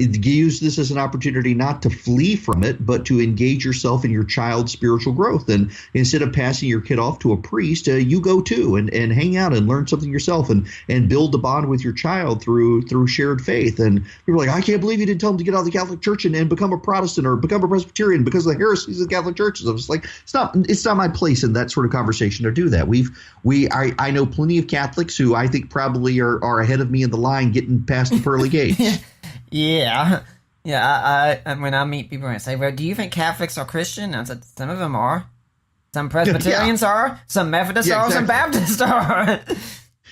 use this as an opportunity not to flee from it, but to engage yourself in your child's spiritual growth. And instead of passing your kid off to a priest, you go too and hang out and learn something yourself and build a bond with your child through shared faith. And people are like, I can't believe you didn't tell them to get out of the Catholic Church and become a Protestant or become a Presbyterian because of the heresies of the Catholic Church. I was like, it's not my place in that sort of conversation to do that. I know plenty of Catholics who I think probably are ahead of me in the line getting past the pearly gates. Yeah. I when I meet people and say, well, do you think Catholics are Christian? I said, some of them are. Some Presbyterians are. Some Methodists are. Exactly. Some Baptists are.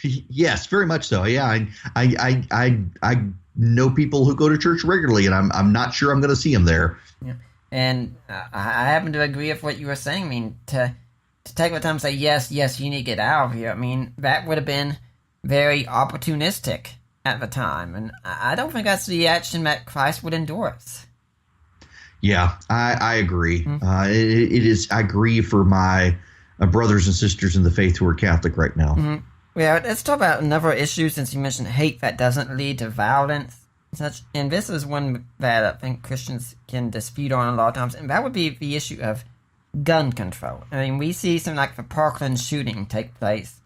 Yes, very much so. Yeah, I know people who go to church regularly, and I'm not sure I'm going to see them there. Yeah. And I happen to agree with what you were saying. I mean, to take the time to say, yes, you need to get out of here, I mean, that would have been very opportunistic at the time, and I don't think that's the action that Christ would endorse. Yeah, I agree. Mm-hmm. It is. I agree for my brothers and sisters in the faith who are Catholic right now. Mm-hmm. Yeah, let's talk about another issue since you mentioned hate that doesn't lead to violence and such. And this is one that I think Christians can dispute on a lot of times, and that would be the issue of gun control. I mean, we see something like the Parkland shooting take place.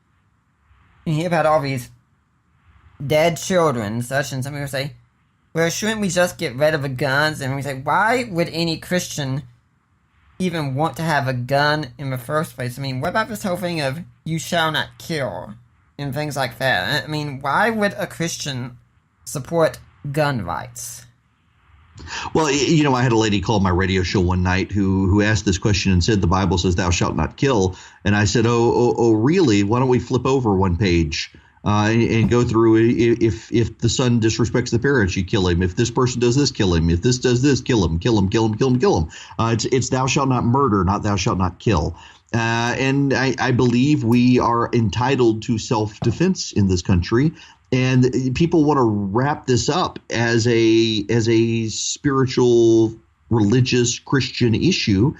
You hear about all these dead children and such, and some people say, well, shouldn't we just get rid of the guns? And we say, why would any Christian even want to have a gun in the first place? I mean, what about this whole thing of you shall not kill? and things like that. I mean, why would a Christian support gun rights? Well, you know, I had a lady call my radio show one night who asked this question and said the Bible says thou shalt not kill. And I said, oh, really? Why don't we flip over one page and go through if the son disrespects the parents, you kill him. If this person does this, kill him. If this does this, kill him, kill him, kill him, kill him, kill him. It's thou shalt not murder, not thou shalt not kill. And I believe we are entitled to self-defense in this country. And people want to wrap this up as a spiritual, religious, Christian issue.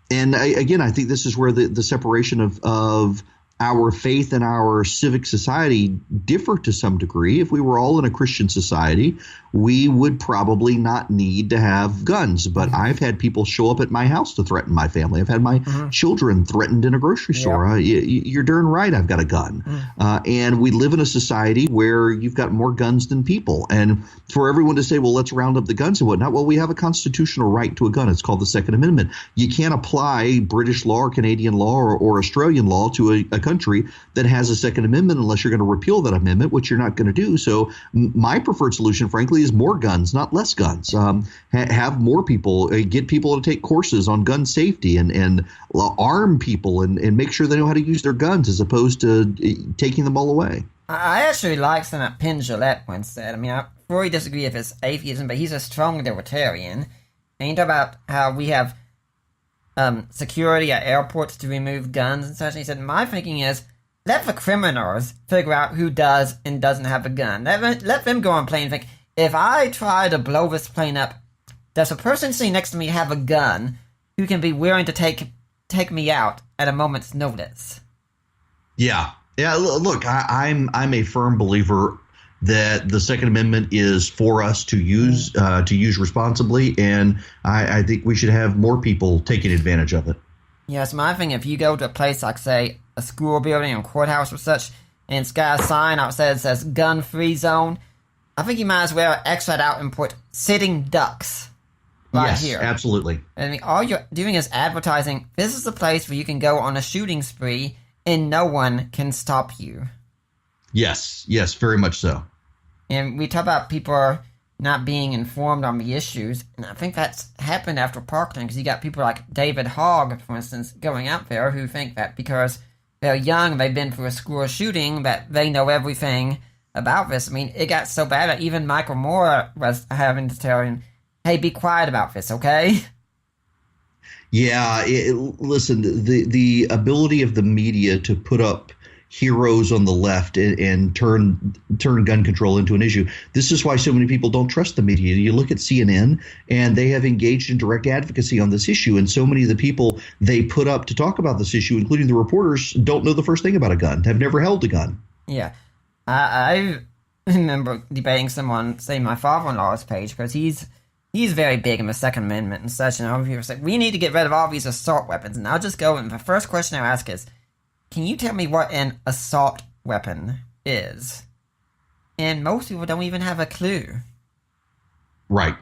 And I think this is where the separation of our faith and our civic society differ to some degree. If we were all in a Christian society, we would probably not need to have guns. But I've had people show up at my house to threaten my family. I've had my children threatened in a grocery store. You're darn right, I've got a gun. And we live in a society where you've got more guns than people. And for everyone to say, well, let's round up the guns and whatnot, well, we have a constitutional right to a gun. It's called the Second Amendment. You can't apply British law or Canadian law or Australian law to a country that has a Second Amendment unless you're going to repeal that amendment, which you're not going to do. So my preferred solution, frankly, is more guns, not less guns. Have more people, get people to take courses on gun safety and arm people and make sure they know how to use their guns as opposed to taking them all away. I actually like something that Penn Jillette once said. I mean, I fully disagree if it's atheism, but he's a strong libertarian. And he talked about how we have security at airports to remove guns and such. And he said, my thinking is, let the criminals figure out who does and doesn't have a gun. Let them go on a plane and think, if I try to blow this plane up, does the person sitting next to me have a gun who can be willing to take me out at a moment's notice? Yeah. Look, I'm a firm believer that the Second Amendment is for us to use responsibly, and I think we should have more people taking advantage of it. Yes, my thing, if you go to a place like, say, a school building or courthouse or such, and it's got a sign outside that says gun-free zone, I think you might as well X that out and put sitting ducks right here. Yes, absolutely. I mean, all you're doing is advertising, this is a place where you can go on a shooting spree and no one can stop you. Yes, very much so. And we talk about people not being informed on the issues, and I think that's happened after Parkland, because you got people like David Hogg, for instance, going out there who think that because they're young, they've been through a school shooting, that they know everything about this. I mean, it got so bad that even Michael Moore was having to tell him, hey, be quiet about this, okay? Yeah, listen, the ability of the media to put up heroes on the left and turn gun control into an issue. This is why so many people don't trust the media. You look at CNN, and they have engaged in direct advocacy on this issue, and so many of the people they put up to talk about this issue, including the reporters, don't know the first thing about a gun, have never held a gun. Yeah. I remember debating someone, say my father-in-law's page, because he's very big in the Second Amendment and such, and all people say, we need to get rid of all these assault weapons. And I'll just go, and the first question I ask is, can you tell me what an assault weapon is? And most people don't even have a clue. Right.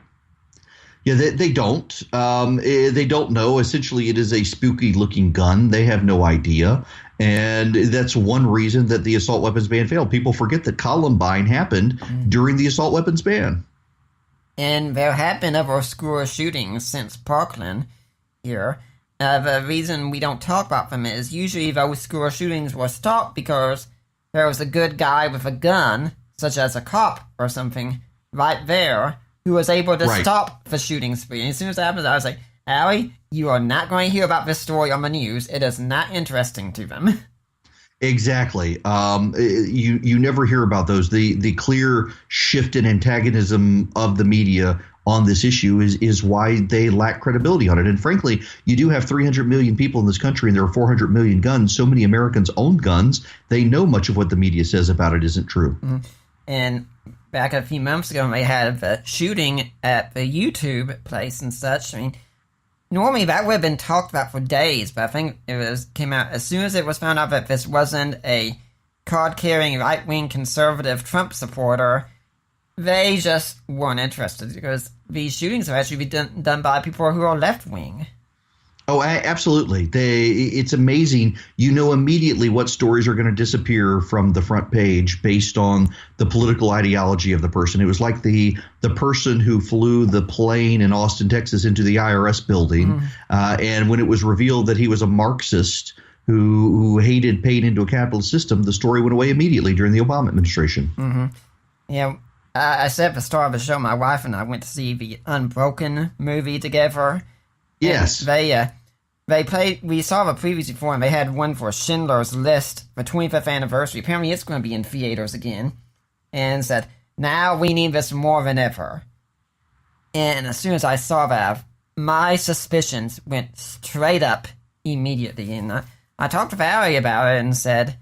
Yeah, they don't. They don't know. Essentially, it is a spooky-looking gun. They have no idea. And that's one reason that the assault weapons ban failed. People forget that Columbine happened during the assault weapons ban. And there have been other school shootings since Parkland here. The reason we don't talk about them is usually those school shootings were stopped because there was a good guy with a gun, such as a cop or something, right there, who was able to stop the shooting spree. And as soon as that happens, I was like, Allie, you are not going to hear about this story on the news. It is not interesting to them. Exactly. You never hear about those. The clear shift in antagonism of the media on this issue is why they lack credibility on it. And frankly, you do have 300 million people in this country, and there are 400 million guns. So many Americans own guns. They know much of what the media says about it isn't true. Mm-hmm. And back a few months ago, when they had the shooting at the YouTube place and such, I mean, normally that would have been talked about for days, but I think came out as soon as it was found out that this wasn't a card-carrying right-wing conservative Trump supporter. They just weren't interested because these shootings have actually been done by people who are left-wing. Oh, absolutely. It's amazing. You know immediately what stories are going to disappear from the front page based on the political ideology of the person. It was like the person who flew the plane in Austin, Texas, into the IRS building, and when it was revealed that he was a Marxist who hated paying into a capitalist system, the story went away immediately during the Obama administration. Yeah, I said at the start of the show, my wife and I went to see the Unbroken movie together. Yes. They played. We saw the previews before, and they had one for Schindler's List for 25th anniversary. Apparently, it's going to be in theaters again, and said, "Now we need this more than ever." And as soon as I saw that, my suspicions went straight up immediately. And I talked to Valerie about it and said,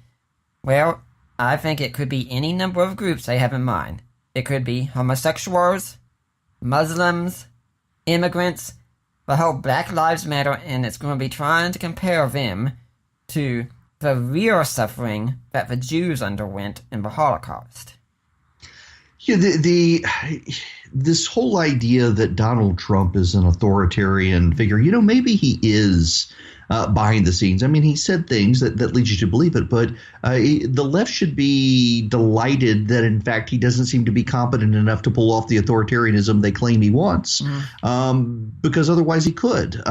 "Well, I think it could be any number of groups they have in mind. It could be homosexuals, Muslims, immigrants." The whole Black Lives Matter, and it's going to be trying to compare them to the real suffering that the Jews underwent in the Holocaust. Yeah, this whole idea that Donald Trump is an authoritarian figure, maybe he is behind the scenes. I mean, he said things that lead you to believe it, but the left should be delighted that, in fact, he doesn't seem to be competent enough to pull off the authoritarianism they claim he wants, because otherwise he could.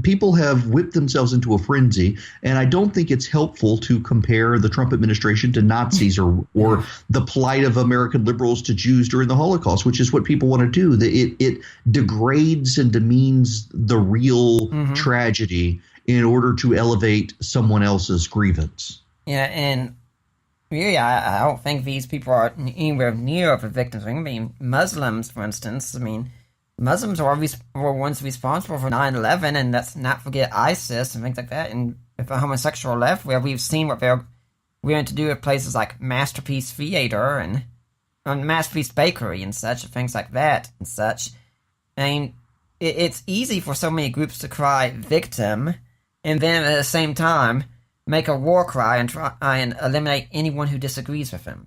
People have whipped themselves into a frenzy, and I don't think it's helpful to compare the Trump administration to Nazis or the plight of American liberals to Jews during the Holocaust, which is what people want to do. It degrades and demeans the real tragedy in order to elevate someone else's grievance. Yeah, and really, I don't think these people are anywhere near the victims. I mean, Muslims, for instance, Muslims were once responsible for 9/11, and let's not forget ISIS and things like that. And the homosexual left, where we've seen what they're willing to do with places like Masterpiece Theater and Masterpiece Bakery and such, things like that and such. I mean, it's easy for so many groups to cry victim, and then at the same time make a war cry and try and eliminate anyone who disagrees with them.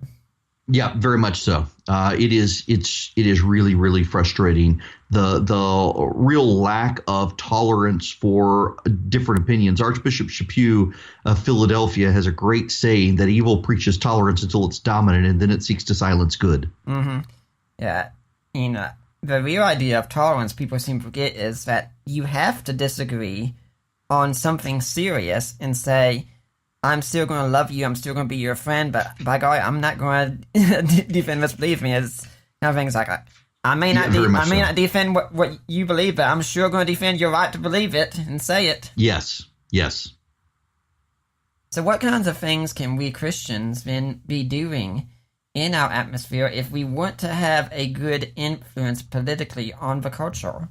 Yeah, very much so. It is really, really frustrating. The real lack of tolerance for different opinions. Archbishop Chaput of Philadelphia has a great saying that evil preaches tolerance until it's dominant, and then it seeks to silence good. Yeah, the real idea of tolerance people seem to forget is that you have to disagree on something serious and say, I'm still going to love you, I'm still going to be your friend, but by golly, I'm not going to defend this belief. It's kind of things like, I may not defend what you believe, but I'm sure going to defend your right to believe it and say it. Yes. So what kinds of things can we Christians then be doing in our atmosphere if we want to have a good influence politically on the culture?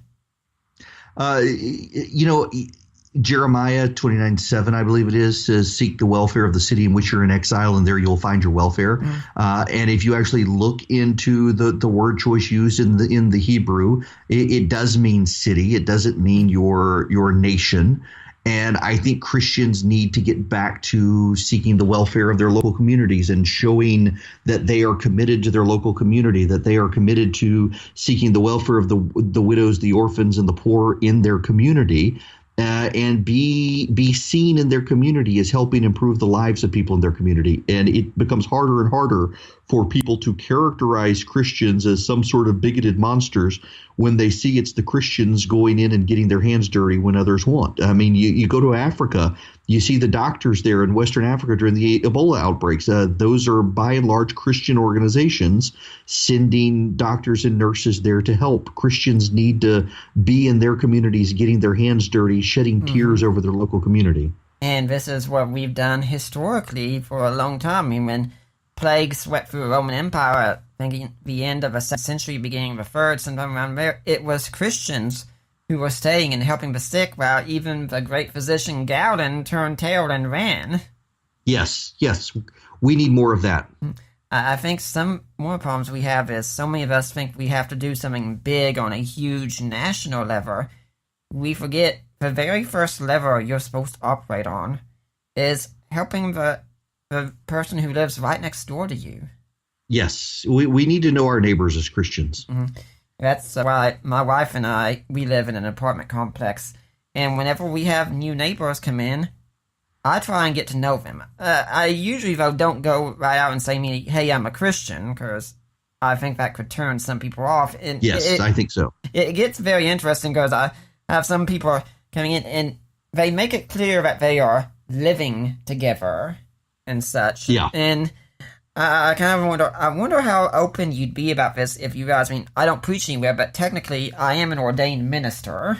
Jeremiah 29:7, I believe it is, says, seek the welfare of the city in which you're in exile, and there you'll find your welfare. And if you actually look into the word choice used in the Hebrew, it does mean city. It doesn't mean your nation. And I think Christians need to get back to seeking the welfare of their local communities and showing that they are committed to their local community, that they are committed to seeking the welfare of the widows, the orphans, and the poor in their community. And be seen in their community as helping improve the lives of people in their community. And it becomes harder and harder for people to characterize Christians as some sort of bigoted monsters when they see it's the Christians going in and getting their hands dirty when others won't. I mean, you go to Africa, you see the doctors there in Western Africa during the Ebola outbreaks. Those are by and large Christian organizations sending doctors and nurses there to help. Christians need to be in their communities, getting their hands dirty, shedding tears over their local community. And this is what we've done historically for a long time. I mean, when plague swept through the Roman Empire, I think the end of the 2nd century, beginning of the 3rd, sometime around there, it was Christians who were staying and helping the sick, while even the great physician Gowden turned tail and ran. Yes, we need more of that. I think some more problems we have is so many of us think we have to do something big on a huge national level. We forget the very first lever you're supposed to operate on is helping the person who lives right next door to you. Yes, we need to know our neighbors as Christians. That's why my wife and I, we live in an apartment complex, And whenever we have new neighbors come in, I try and get to know them. I usually, though, don't go right out and say, hey, I'm a Christian, because I think that could turn some people off. And yes, I think so. It gets very interesting because I have some people coming in and they make it clear that they are living together and such. Yeah. And I kind of wonder how open you'd be about this if you guys, I don't preach anywhere, but technically I am an ordained minister.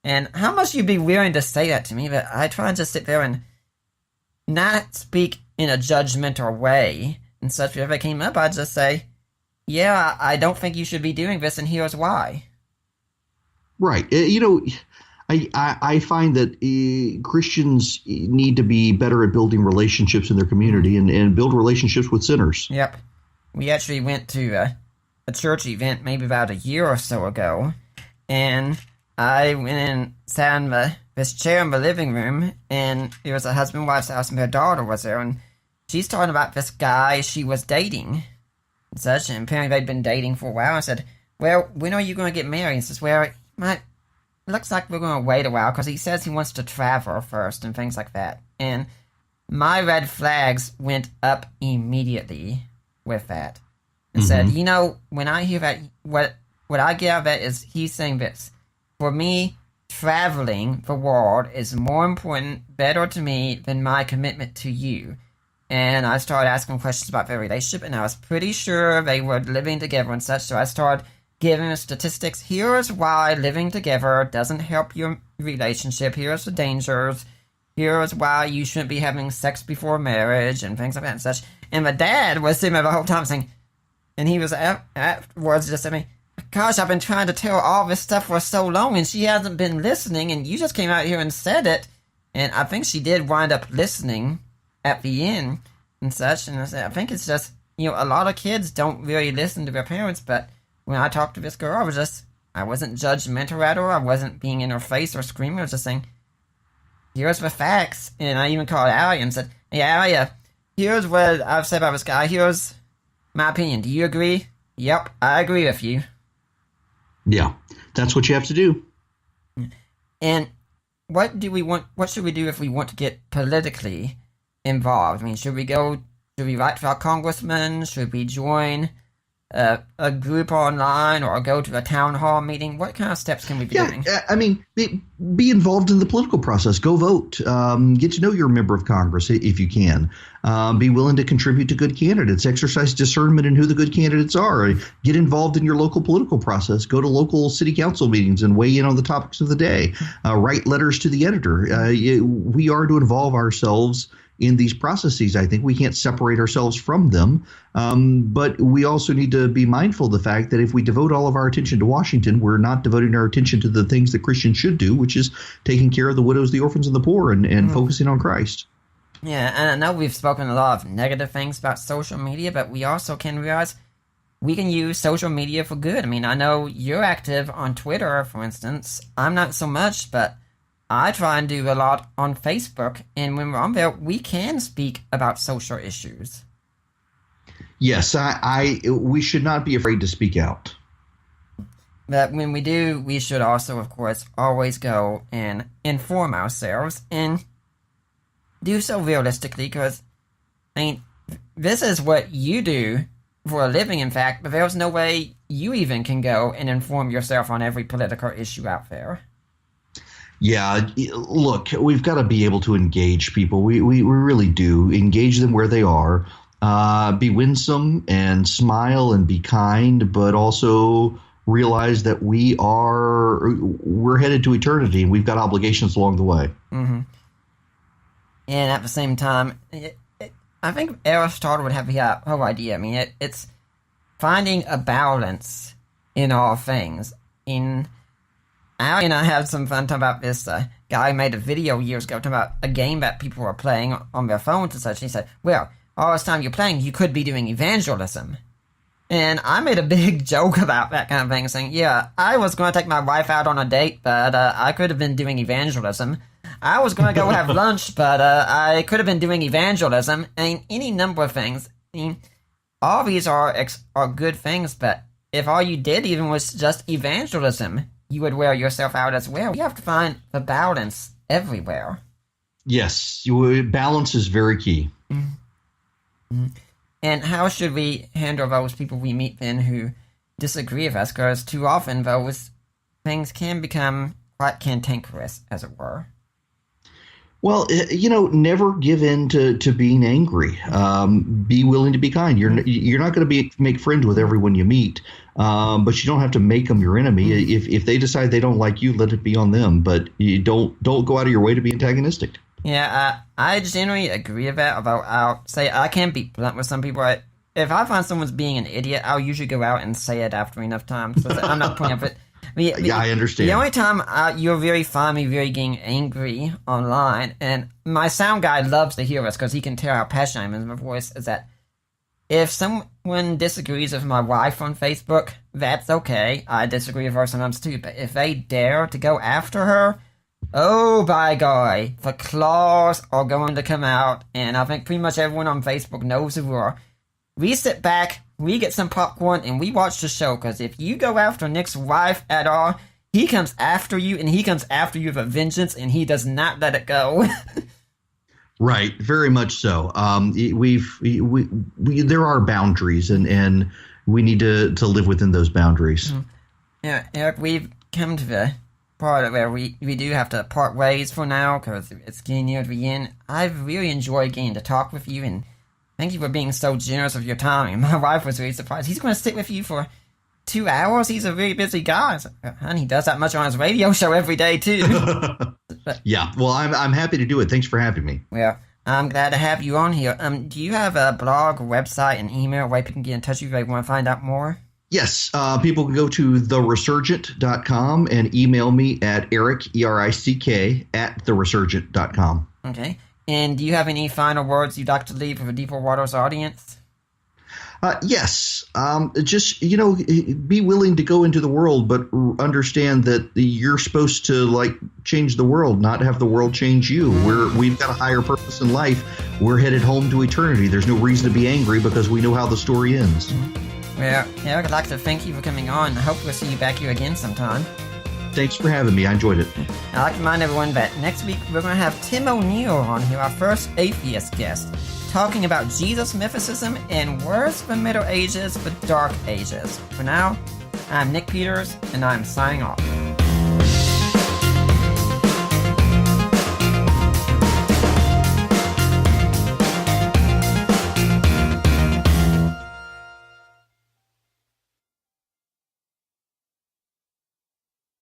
And how much you'd be willing to say that to me, but I try and just sit there and not speak in a judgmental way and such. If it came up, I'd just say, yeah, I don't think you should be doing this, and here's why. Right. I find that Christians need to be better at building relationships in their community and build relationships with sinners. Yep. We actually went to a church event maybe about a year or so ago, and I went and sat in this chair in the living room, and it was a husband and wife's house, and their daughter was there, and she's talking about this guy she was dating and such, and apparently they'd been dating for a while. I said, well, when are you going to get married? He says, well, looks like we're going to wait a while, because he says he wants to travel first and things like that. And my red flags went up immediately with that. And said, when I hear that, what I get out of that is he's saying this. For me, traveling the world is more important, better to me than my commitment to you. And I started asking questions about their relationship, and I was pretty sure they were living together and such, so I started giving them statistics. Here's why living together doesn't help your relationship. Here's the dangers. Here's why you shouldn't be having sex before marriage and things like that and such. And my dad was sitting there the whole time saying, and he was afterwards just saying, gosh, I've been trying to tell all this stuff for so long, and she hasn't been listening, and you just came out here and said it. And I think she did wind up listening at the end and such. And I think it's just, a lot of kids don't really listen to their parents, but when I talked to this girl, I wasn't judgmental at her, I wasn't being in her face or screaming, I was just saying, here's the facts. And I even called Allie and said, hey, Allie, here's what I've said about this guy, here's my opinion, do you agree? Yep, I agree with you. Yeah, that's what you have to do. And what should we do if we want to get politically involved? Should we write to our congressman? Should we join a group online or go to a town hall meeting? What kind of steps can we be doing? Be involved in the political process. Go vote. Get to know your member of Congress if you can. Be willing to contribute to good candidates. Exercise discernment in who the good candidates are. Get involved in your local political process. Go to local city council meetings and weigh in on the topics of the day. Write letters to the editor. We are to involve ourselves in these processes. I think we can't separate ourselves from them. But we also need to be mindful of the fact that if we devote all of our attention to Washington, we're not devoting our attention to the things that Christians should do, which is taking care of the widows, the orphans, and the poor and focusing on Christ. Yeah, and I know we've spoken a lot of negative things about social media, but we also can realize we can use social media for good. I know you're active on Twitter, for instance. I'm not so much, but I try and do a lot on Facebook, and when we're on there, we can speak about social issues. Yes, we should not be afraid to speak out. But when we do, we should also, of course, always go and inform ourselves and do so realistically, because, this is what you do for a living, in fact, but there's no way you even can go and inform yourself on every political issue out there. Yeah, look, we've got to be able to engage people. We really do. Engage them where they are. Be winsome and smile and be kind, but also realize that we're headed to eternity and we've got obligations along the way. Mm-hmm. And at the same time, I think Aristotle would have the whole idea. It's finding a balance in all things. I had some fun talking about this guy who made a video years ago talking about a game that people were playing on their phones and such. He said, well, all this time you're playing, you could be doing evangelism. And I made a big joke about that kind of thing, saying, yeah, I was going to take my wife out on a date, but I could have been doing evangelism. I was going to go have lunch, but I could have been doing evangelism. Any number of things. All these are good things, but if all you did even was just evangelism, you would wear yourself out as well. You have to find the balance everywhere. Yes, balance is very key. Mm-hmm. And how should we handle those people we meet then who disagree with us? Because too often those things can become quite cantankerous, as it were. Well, never give in to being angry. Be willing to be kind. You're not going to make friends with everyone you meet, but you don't have to make them your enemy. If they decide they don't like you, let it be on them. But you don't go out of your way to be antagonistic. Yeah, I generally agree with that. Although I'll say I can be blunt with some people. If I find someone's being an idiot, I'll usually go out and say it after enough times. So I'm not putting up with it. Yeah, I understand. The only time you'll really find me very getting angry online, and my sound guy loves to hear us because he can tell how passionate I am in my voice, is that if someone disagrees with my wife on Facebook, that's okay. I disagree with her sometimes too. But if they dare to go after her, oh, by golly, the claws are going to come out, and I think pretty much everyone on Facebook knows who we are. We sit back, we get some popcorn, and we watch the show, because if you go after Nick's wife at all, he comes after you, and he comes after you with a vengeance, and he does not let it go. Right, very much so. There are boundaries, and we need to live within those boundaries. Yeah, Eric, we've come to the part where we do have to part ways for now, because it's getting near the end. I've really enjoyed getting to talk with you, and thank you for being so generous with your time. My wife was really surprised. He's going to sit with you for 2 hours? He's a very busy guy. And he does that much on his radio show every day, too. Yeah, well, I'm happy to do it. Thanks for having me. Well, I'm glad to have you on here. Do you have a blog, website, and email where people can get in touch with you if they want to find out more? Yes, people can go to theresurgent.com and email me at Erick, ERICK, at theresurgent.com. Okay. And do you have any final words you'd like to leave with a Deeper Waters audience? Yes. Just, be willing to go into the world, but understand that you're supposed to, change the world, not have the world change you. We've got a higher purpose in life. We're headed home to eternity. There's no reason to be angry because we know how the story ends. Well, Eric, I'd like to thank you for coming on. I hope we'll see you back here again sometime. Thanks for having me. I enjoyed it. I'd like to remind everyone that next week we're going to have Tim O'Neill on here, our first atheist guest, talking about Jesus mythicism and worse the Middle Ages, the Dark Ages. For now, I'm Nick Peters, and I'm signing off.